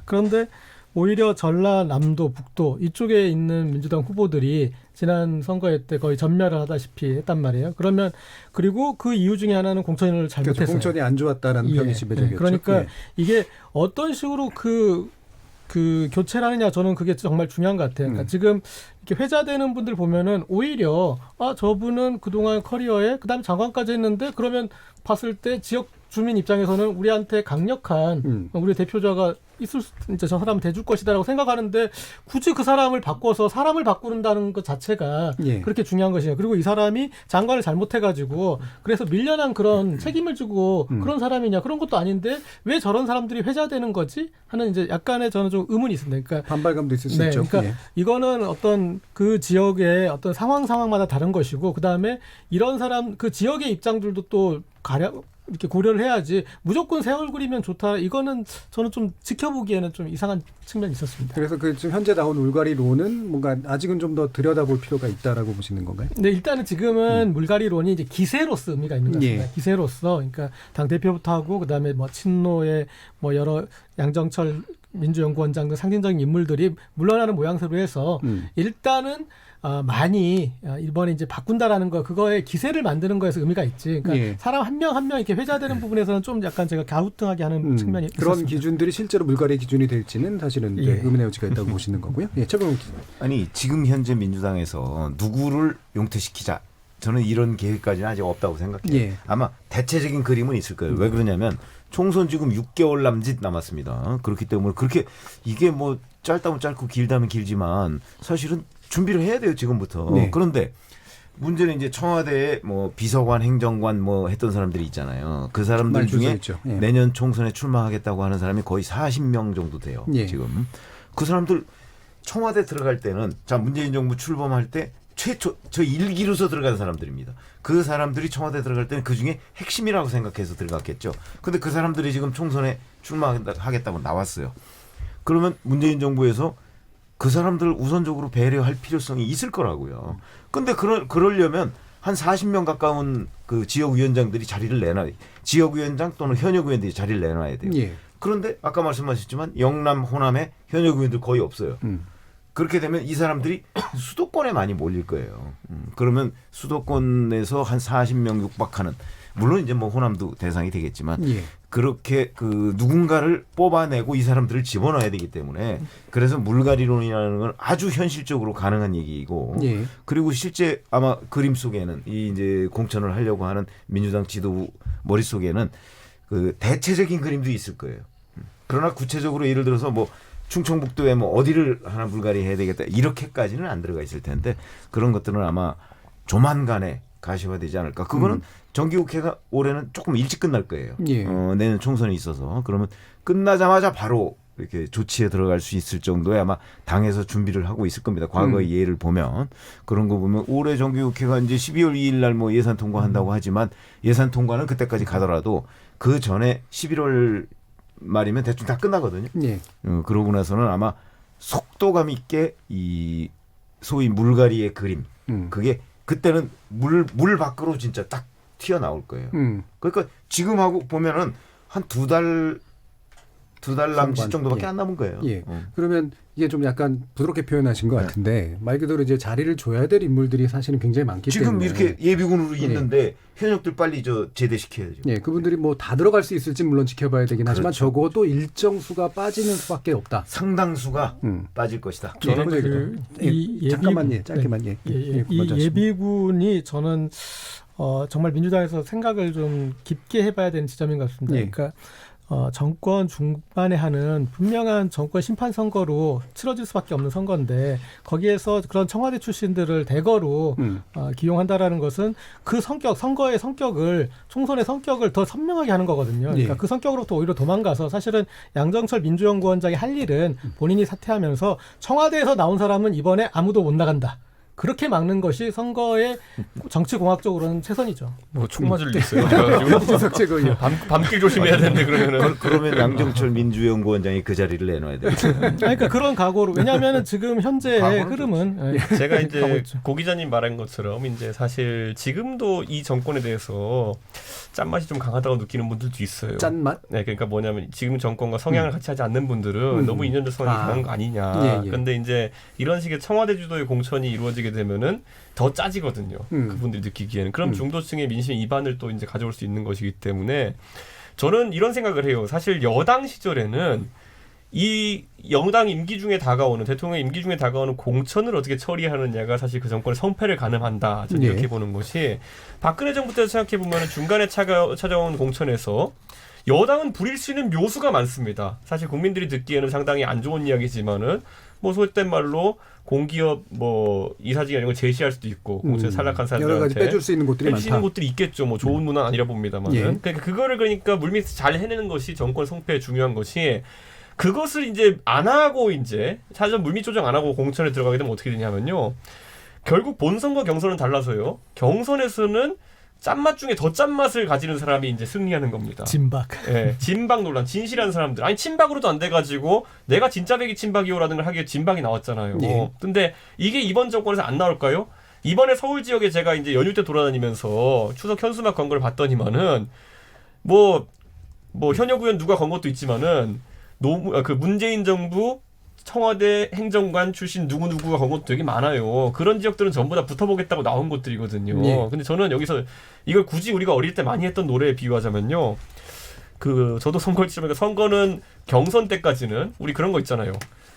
그런데 오히려 전라남도, 북도 이쪽에 있는 민주당 후보들이 지난 선거회 때 거의 전멸을 하다시피 했단 말이에요. 그러면 그리고 그 이유 중에 하나는 공천을 그렇죠. 잘못했어요. 공천이 안 좋았다라는 예, 평이 지배적이었죠. 그러니까 예. 이게 어떤 식으로 그 그 교체를 하느냐 저는 그게 정말 중요한 것 같아요. 그러니까 지금 이렇게 회자되는 분들 보면은 오히려 저분은 그동안 커리어에 그다음에 장관까지 했는데 그러면 봤을 때 지역 주민 입장에서는 우리한테 강력한 우리 대표자가 있을 수, 이제 저 사람은 대줄 것이다라고 생각하는데 굳이 그 사람을 바꿔서 사람을 바꾸는다는 것 자체가 예. 그렇게 중요한 것이에요. 그리고 이 사람이 장관을 잘못해가지고 그래서 밀려난 그런 책임을 지고 그런 사람이냐 그런 것도 아닌데 왜 저런 사람들이 회자되는 거지 하는 이제 약간의 저는 좀 의문이 있습니다. 그러니까 반발감도 있을 수 네, 있죠. 그러니까 예. 이거는 어떤 그 지역의 어떤 상황마다 다른 것이고 그 다음에 이런 사람 그 지역의 입장들도 또 이렇게 고려를 해야지 무조건 새 얼굴이면 좋다. 이거는 저는 좀 지켜보기에는 좀 이상한 측면이 있었습니다. 그래서 그 지금 현재 나온 울가리론은 뭔가 아직은 좀 더 들여다볼 필요가 있다라고 보시는 건가요? 네, 일단은 지금은 물갈이론이 이제 기세로서 의미가 있는 것 같습니다. 예. 기세로서, 그러니까 당 대표부터 하고 그다음에 뭐 친노의 뭐 여러 양정철 민주연구원장 등 상징적인 인물들이 물러나는 모양새로 해서 일단은 많이 이번에 이제 바꾼다라는 거 그거에 기세를 만드는 거에서 의미가 있지. 그러니까 예. 사람 한 명 한 명 이렇게 회자되는 부분에서는 좀 약간 제가 갸우뚱하게 하는 측면이 그런 있었습니다. 기준들이 실제로 물갈이 기준이 될지는 사실은 예. 의문의 여지가 있다고 보시는 거고요. 예, 최근호 기자. 아니 지금 현재 민주당에서 누구를 용퇴시키자 저는 이런 계획까지는 아직 없다고 생각해요. 예. 아마 대체적인 그림은 있을 거예요. 왜 그러냐면 총선 지금 6개월 남짓 남았습니다. 그렇기 때문에 그렇게 이게 뭐 짧다면 짧고 길다면 길지만 사실은 준비를 해야 돼요 지금부터. 네. 그런데 문제는 이제 청와대에 뭐 비서관, 행정관 뭐 했던 사람들이 있잖아요. 그 사람들 중에 있죠. 예. 내년 총선에 출마하겠다고 하는 사람이 거의 40명 정도 돼요. 예. 지금 그 사람들 청와대 들어갈 때는 자 문재인 정부 출범할 때 최초 저 일기로서 들어간 사람들입니다. 그 사람들이 청와대 들어갈 때는 그중에 핵심이라고 생각해서 들어갔겠죠. 근데 그 사람들이 지금 총선에 출마하겠다고 나왔어요. 그러면 문재인 정부에서 그 사람들을 우선적으로 배려할 필요성이 있을 거라고요. 근데 그러려면 한 40명 가까운 그 지역위원장들이 자리를 내놔야 지역위원장 또는 현역위원들이 자리를 내놔야 돼요. 예. 그런데 아까 말씀하셨지만 영남, 호남에 현역위원들 거의 없어요. 그렇게 되면 이 사람들이 수도권에 많이 몰릴 거예요. 그러면 수도권에서 한 40명 육박하는 물론 이제 뭐 호남도 대상이 되겠지만 예. 그렇게 그 누군가를 뽑아내고 이 사람들을 집어넣어야 되기 때문에 그래서 물갈이론이라는 건 아주 현실적으로 가능한 얘기이고 예. 그리고 실제 아마 그림 속에는 이 이제 공천을 하려고 하는 민주당 지도부 머릿속에는 그 대체적인 그림도 있을 거예요. 그러나 구체적으로 예를 들어서 뭐 충청북도에 뭐 어디를 하나 물갈이 해야 되겠다 이렇게까지는 안 들어가 있을 텐데 그런 것들은 아마 조만간에 가시화되지 않을까. 그거는 정기국회가 올해는 조금 일찍 끝날 거예요. 예. 내년 총선이 있어서 그러면 끝나자마자 바로 이렇게 조치에 들어갈 수 있을 정도의 아마 당에서 준비를 하고 있을 겁니다. 과거의 예를 보면 그런 거 보면 올해 정기국회가 이제 12월 2일 날 뭐 예산 통과한다고 하지만 예산 통과는 그때까지 가더라도 그 전에 11월 말이면 대충 다 끝나거든요. 예. 그러고 나서는 아마 속도감 있게 이 소위 물갈이의 그림 그게 그때는 물 밖으로 진짜 딱 튀어나올 거예요. 그러니까 지금하고 보면은 한 두 달 남짓 정도밖에 안 남은 거예요. 예. 그러면 이게 좀 약간 부드럽게 표현하신 것 같은데 말 그대로 이제 자리를 줘야 될 인물들이 사실은 굉장히 많기 지금 때문에 이렇게 예비군으로 있는데 현역들 빨리 제대시켜야죠. 예, 그분들이 뭐 다 들어갈 수 있을지 물론 지켜봐야 되긴 하지만 그렇죠. 적어도 일정 수가 빠지는 수밖에 없다. 상당수가 빠질 것이다. 저는 잠깐만 짧게만 이 먼저 하시죠. 예비군이 저는 정말 민주당에서 생각을 좀 깊게 해봐야 되는 지점인 것 같습니다. 예. 그러니까 정권 중반에 하는 분명한 정권 심판 선거로 치러질 수밖에 없는 선거인데 거기에서 그런 청와대 출신들을 대거로 기용한다라는 것은 그 선거의 성격을 총선의 성격을 더 선명하게 하는 거거든요. 그러니까 예. 그 성격으로부터 오히려 도망가서 사실은 양정철 민주연구원장이 할 일은 본인이 사퇴하면서 청와대에서 나온 사람은 이번에 아무도 못 나간다. 그렇게 막는 것이 선거의 정치공학적으로는 최선이죠. 뭐 총 맞을 리 있어요. 이준석 최고위원. 밤길 조심해야 되는데 그러면은. 그러면 양정철 민주연구원장이 그 자리를 내놔야 돼요. 그러니까 그런 각오로 왜냐하면 지금 현재의 흐름은 제가 이제 가고 있죠. 고 기자님 말한 것처럼 이제 사실 지금도 이 정권에 대해서 짠맛이 좀 강하다고 느끼는 분들도 있어요. 짠맛? 네, 그러니까 뭐냐면 지금 정권과 성향을 같이 하지 않는 분들은 너무 이념적성이 강한 거 아니냐. 예. 근데 이제 이런 식의 청와대 주도의 공천이 이루어지게 되면은 더 짜지거든요. 그분들이 느끼기에는. 그럼 중도층의 민심 이반을 또 이제 가져올 수 있는 것이기 때문에 저는 이런 생각을 해요. 사실 여당 시절에는 이 영당 임기 중에 다가오는 대통령 임기 중에 다가오는 공천을 어떻게 처리하느냐가 사실 그 정권의 성패를 가늠한다. 저는 예. 이렇게 보는 것이 박근혜 정부 때 생각해 보면 중간에 찾아온 공천에서 여당은 부릴 수 있는 묘수가 많습니다. 사실 국민들이 듣기에는 상당히 안 좋은 이야기지만은 뭐 소위 말로 공기업 뭐 이사직 이런 걸 제시할 수도 있고 공천 탈락한 사람들한테 여러 가지 빼줄 수 있는 곳들이 빼줄 수 있는 많다. 곳들이 있겠죠. 뭐 좋은 문화는 아니라 봅니다만. 예. 그러니까 그거를 그러니까 물밑에서 잘 해내는 것이 정권 성패에 중요한 것이 그것을 이제 안 하고 이제 사전 물밑 조정 안 하고 공천에 들어가게 되면 어떻게 되냐면요. 결국 본선과 경선은 달라서요. 경선에서는 짠맛 중에 더 짠맛을 가지는 사람이 이제 승리하는 겁니다. 진박. 예, 진박 논란, 진실한 사람들. 아니 친박으로도 안 돼가지고 내가 진짜 백이 친박이요라는 걸 하기에 진박이 나왔잖아요. 예. 근데 이게 이번 정권에서 안 나올까요? 이번에 서울 지역에 제가 이제 연휴 때 돌아다니면서 추석 현수막 건 걸 봤더니만은 뭐 현역 의원 누가 건 것도 있지만은 그 문재인 정부 청와대 행정관 출신 누구누구가 건 것도 되게 많아요. 그런 지역들은 전부 다 붙어보겠다고 나온 것들이거든요. 예. 근데 저는 여기서 이걸 굳이 우리가 어릴 때 많이 했던 노래에 비유하자면요. 저도 선거를 치르니까 선거는 경선 때까지는 우리 그런 거 있잖아요.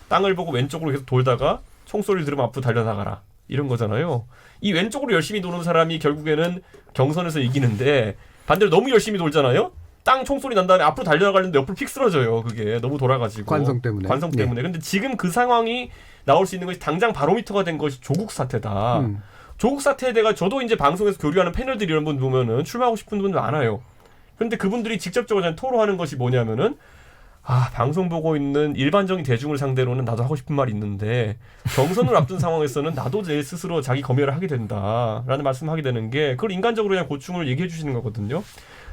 땅을 보고 왼쪽으로 계속 돌다가 총소리를 들으면 앞으로 달려나가라. 이런 거잖아요. 이 왼쪽으로 열심히 도는 사람이 결국에는 경선에서 이기는데 반대로 너무 열심히 돌잖아요. 땅 총소리 난 다음에 앞으로 달려나가는데 옆으로 픽 쓰러져요. 그게 너무 돌아가지고. 관성 때문에. 네. 근데 지금 그 상황이 나올 수 있는 것이 당장 바로미터가 된 것이 조국 사태다. 조국 사태에 대해 저도 이제 방송에서 교류하는 패널들이 이런 분 보면은 출마하고 싶은 분들 많아요. 그런데 그분들이 직접적으로 토로하는 것이 뭐냐면은 방송 보고 있는 일반적인 대중을 상대로는 나도 하고 싶은 말이 있는데 경선을 앞둔 상황에서는 나도 내 스스로 자기 검열을 하게 된다라는 말씀하게 되는 게 그걸 인간적으로 그냥 고충을 얘기해 주시는 거거든요.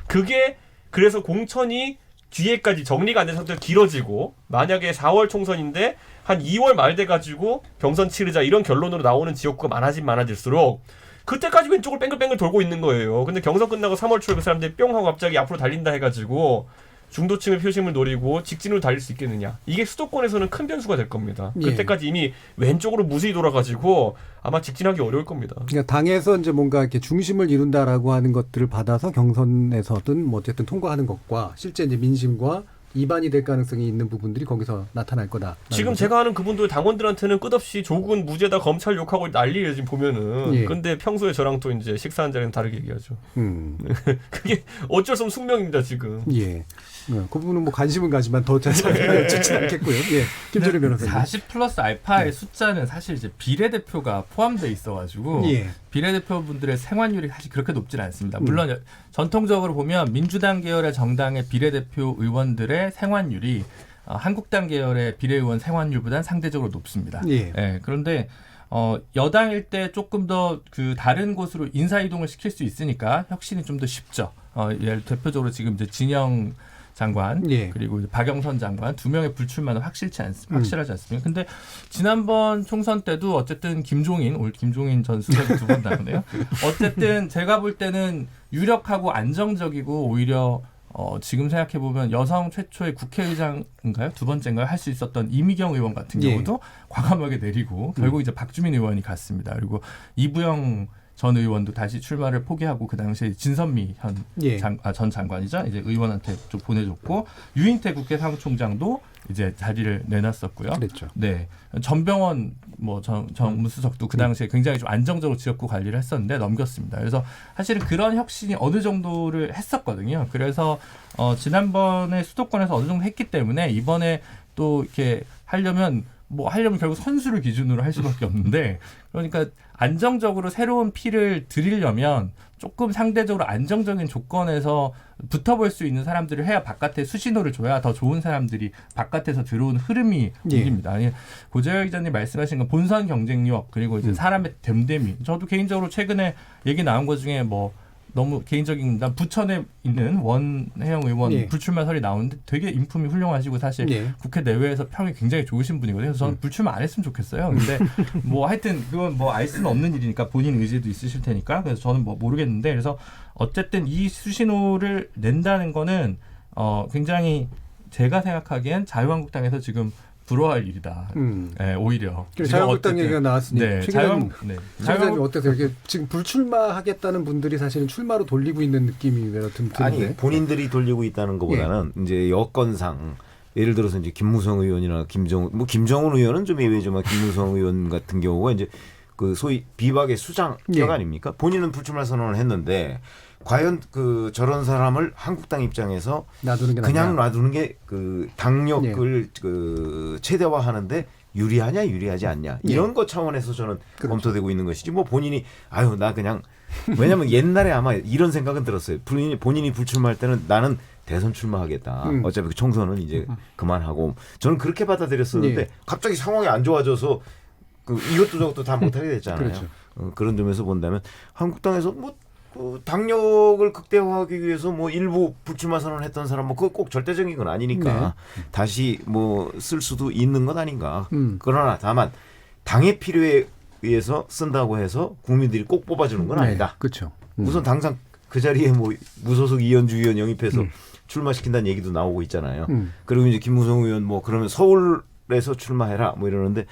그게 그래서 공천이 뒤에까지 정리가 안 된 상태로 길어지고 만약에 4월 총선인데 한 2월 말 돼가지고 경선 치르자 이런 결론으로 나오는 지역구가 많아질수록 그때까지 왼쪽을 뺑글뺑글 돌고 있는 거예요. 근데 경선 끝나고 3월 초에 그 사람들이 뿅 하고 갑자기 앞으로 달린다 해가지고 중도층의 표심을 노리고 직진으로 달릴 수 있겠느냐. 이게 수도권에서는 큰 변수가 될 겁니다. 예. 그때까지 이미 왼쪽으로 무수히 돌아가지고 아마 직진하기 어려울 겁니다. 그러니까 당에서 이제 뭔가 이렇게 중심을 이룬다라고 하는 것들을 받아서 경선에서든 뭐 어쨌든 통과하는 것과 실제 이제 민심과 이반이 될 가능성이 있는 부분들이 거기서 나타날 거다. 지금 제가 아는 그분들 당원들한테는 끝없이 조국은 무죄다 검찰 욕하고 난리예요 지금 보면은. 예. 근데 평소에 저랑 또 이제 식사한 자리는 다르게 얘기하죠. 그게 어쩔 수 없는 숙명입니다 지금. 예. 그 부분은 뭐 관심은 가지만 더 자세하게 여쭙진 않겠고요. 예. 김철희 변호사님. 40 플러스 알파의 숫자는 사실 이제 비례대표가 포함되어 있어가지고 예. 비례대표분들의 생환율이 사실 그렇게 높지는 않습니다. 물론 전통적으로 보면 민주당 계열의 정당의 비례대표 의원들의 생환율이 한국당 계열의 비례의원 생환율보다는 상대적으로 높습니다. 예. 예, 그런데 여당일 때 조금 더 그 다른 곳으로 인사 이동을 시킬 수 있으니까 혁신이 좀 더 쉽죠. 예를 대표적으로 지금 이제 진영 장관 예. 그리고 이제 박영선 장관 두 명의 불출마는 확실하지 않습니까? 근데 지난번 총선 때도 어쨌든 김종인 전 수석이 두 번 나오네요. 어쨌든 제가 볼 때는 유력하고 안정적이고 오히려 지금 생각해 보면 여성 최초의 국회의장인가요? 두 번째인가요? 할 수 있었던 이미경 의원 같은 경우도 과감하게 내리고 결국 이제 박주민 의원이 갔습니다. 그리고 이부영 전 의원도 다시 출마를 포기하고 그 당시에 진선미 전 장관이죠. 이제 의원한테 좀 보내줬고 유인태 국회 사무총장도 이제 자리를 내놨었고요. 그랬죠. 네, 전병헌 정무수석도 그 당시에 굉장히 좀 안정적으로 지역구 관리를 했었는데 넘겼습니다. 그래서 사실은 그런 혁신이 어느 정도를 했었거든요. 그래서 지난번에 수도권에서 어느 정도 했기 때문에 이번에 또 이렇게 하려면 결국 선수를 기준으로 할 수밖에 없는데 그러니까 안정적으로 새로운 피를 들이려면 조금 상대적으로 안정적인 조건에서 붙어볼 수 있는 사람들을 해야 바깥에 수신호를 줘야 더 좋은 사람들이 바깥에서 들어오는 흐름이 옮깁니다. 아니, 고재열 기자님 말씀하신 건 본선 경쟁력 그리고 이제 사람의 됨됨이. 저도 개인적으로 최근에 얘기 나온 것 중에 너무 개인적인 부천에 있는 원혜영 의원 불출마설이 나오는데 되게 인품이 훌륭하시고 사실 국회 내외에서 평이 굉장히 좋으신 분이거든요. 그래서 저는 불출마 안 했으면 좋겠어요. 근데 하여튼 그건 알 수는 없는 일이니까 본인 의지도 있으실 테니까 그래서 저는 모르겠는데 그래서 어쨌든 이 수신호를 낸다는 거는 굉장히 제가 생각하기엔 자유한국당에서 지금 부러워할 일이다. 네, 오히려. 자유한국당 얘기가 나왔으니 자유한국당 어떠세요? 이게 지금 불출마하겠다는 분들이 사실은 출마로 돌리고 있는 느낌이 드는데 아니 본인들이 돌리고 있다는 것보다는 이제 여건상 예를 들어서 이제 김무성 의원이나 김정은 의원은 좀 예외지만 김무성 의원 같은 경우가 이제 그 소위 비박의 수장격 예. 아닙니까? 본인은 불출마 선언을 했는데 과연 그 저런 사람을 한국당 입장에서 놔두는 게 그냥 낫냐. 놔두는 게 그 당력을 그 최대화하는데 유리하냐 유리하지 않냐 이런 것 차원에서 저는 그렇죠. 검토되고 있는 것이지 뭐 본인이 아유 나 그냥 왜냐하면 옛날에 아마 이런 생각은 들었어요. 본인이 불출마할 때는 나는 대선 출마하겠다. 어차피 그 총선은 이제 그만하고 저는 그렇게 받아들였었는데 예. 갑자기 상황이 안 좋아져서 그 이것도 저것도 다 못하게 됐잖아요. 그렇죠. 그런 점에서 본다면 한국당에서 뭐 그 당력을 극대화하기 위해서 뭐 일부 불출마 선언했던 사람 뭐 그거 꼭 절대적인 건 아니니까 다시 뭐 쓸 수도 있는 것 아닌가. 그러나 다만 당의 필요에 의해서 쓴다고 해서 국민들이 꼭 뽑아주는 건 아니다. 그렇죠. 우선 당장 그 자리에 뭐 무소속 이현주 의원 영입해서 출마시킨다는 얘기도 나오고 있잖아요. 그리고 이제 김무성 의원 뭐 그러면 서울에서 출마해라 뭐 이러는데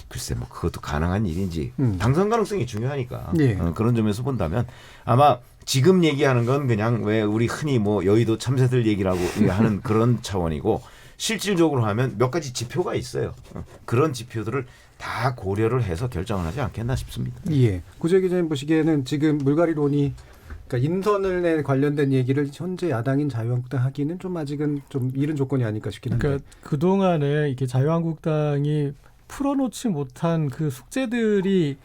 글쎄 뭐 그것도 가능한 일인지 당선 가능성이 중요하니까 예. 그런 점에서 본다면 아마 지금 얘기하는 건 그냥 왜 우리 흔히 뭐 여의도 참새들 얘기라고 하는 그런 차원이고 실질적으로 하면 몇 가지 지표가 있어요. 그런 지표들을 다 고려를 해서 결정을 하지 않겠나 싶습니다. 예. 구재 기자님 보시기에는 지금 물갈이론이 그러니까 인선에 관련된 얘기를 현재 야당인 자유한국당 하기는 좀 아직은 좀 이른 조건이 아닐까 싶긴 한데. 그러니까 그동안에 이렇게 자유한국당이 풀어놓지 못한 그 숙제들이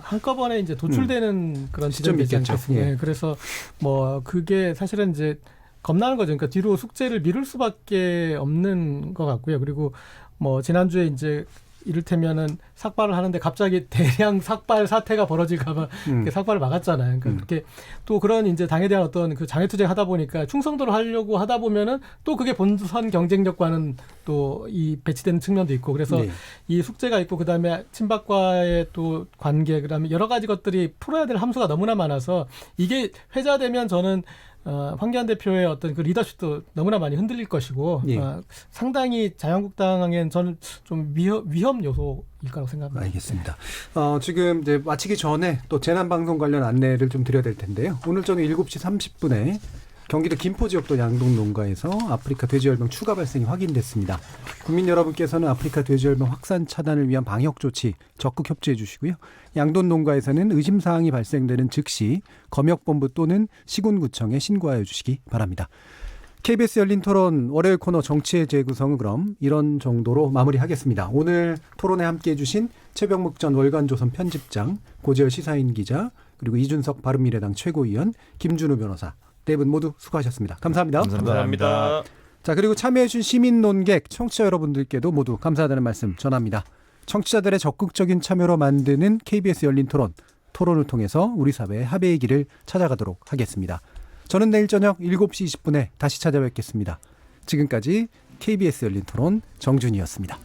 한꺼번에 이제 도출되는 그런 지점이 있지 있겠죠. 않겠습니까? 예. 그래서 뭐 그게 사실은 이제 겁나는 거죠. 그러니까 뒤로 숙제를 미룰 수밖에 없는 것 같고요. 그리고 뭐 지난주에 이제 이를테면은 삭발을 하는데 갑자기 대량 삭발 사태가 벌어질까봐 삭발을 막았잖아요. 그러니까 그렇게 또 그런 이제 당에 대한 어떤 그 장애투쟁 하다 보니까 충성도를 하려고 하다 보면은 또 그게 본선 경쟁력과는 또 이 배치되는 측면도 있고 그래서 네. 이 숙제가 있고 그다음에 친박과의 또 관계 그다음에 여러 가지 것들이 풀어야 될 함수가 너무나 많아서 이게 회자되면 저는 황교안 대표의 어떤 그 리더십도 너무나 많이 흔들릴 것이고 예. 상당히 자유한국당엔 저는 좀 위험 요소일 거라고 생각합니다. 알겠습니다. 지금 이제 마치기 전에 또 재난방송 관련 안내를 좀 드려야 될 텐데요. 오늘 저녁 7시 30분에 경기도 김포 지역도 양동 농가에서 아프리카 돼지열병 추가 발생이 확인됐습니다. 국민 여러분께서는 아프리카 돼지열병 확산 차단을 위한 방역 조치 적극 협조해 주시고요. 양돈 농가에서는 의심 사항이 발생되는 즉시 검역본부 또는 시군구청에 신고하여 주시기 바랍니다. KBS 열린 토론 월요일 코너 정치의 재구성은 그럼 이런 정도로 마무리하겠습니다. 오늘 토론에 함께해 주신 최병묵 전 월간조선 편집장, 고재열 시사인 기자, 그리고 이준석 바른미래당 최고위원, 김준우 변호사 네 분 모두 수고하셨습니다. 감사합니다. 감사합니다. 자, 그리고 참여해주신 시민 논객, 청취자 여러분들께도 모두 감사하다는 말씀 전합니다. 청취자들의 적극적인 참여로 만드는 KBS 열린 토론, 토론을 통해서 우리 사회의 합의의 길을 찾아가도록 하겠습니다. 저는 내일 저녁 7시 20분에 다시 찾아뵙겠습니다. 지금까지 KBS 열린 토론 정준이었습니다.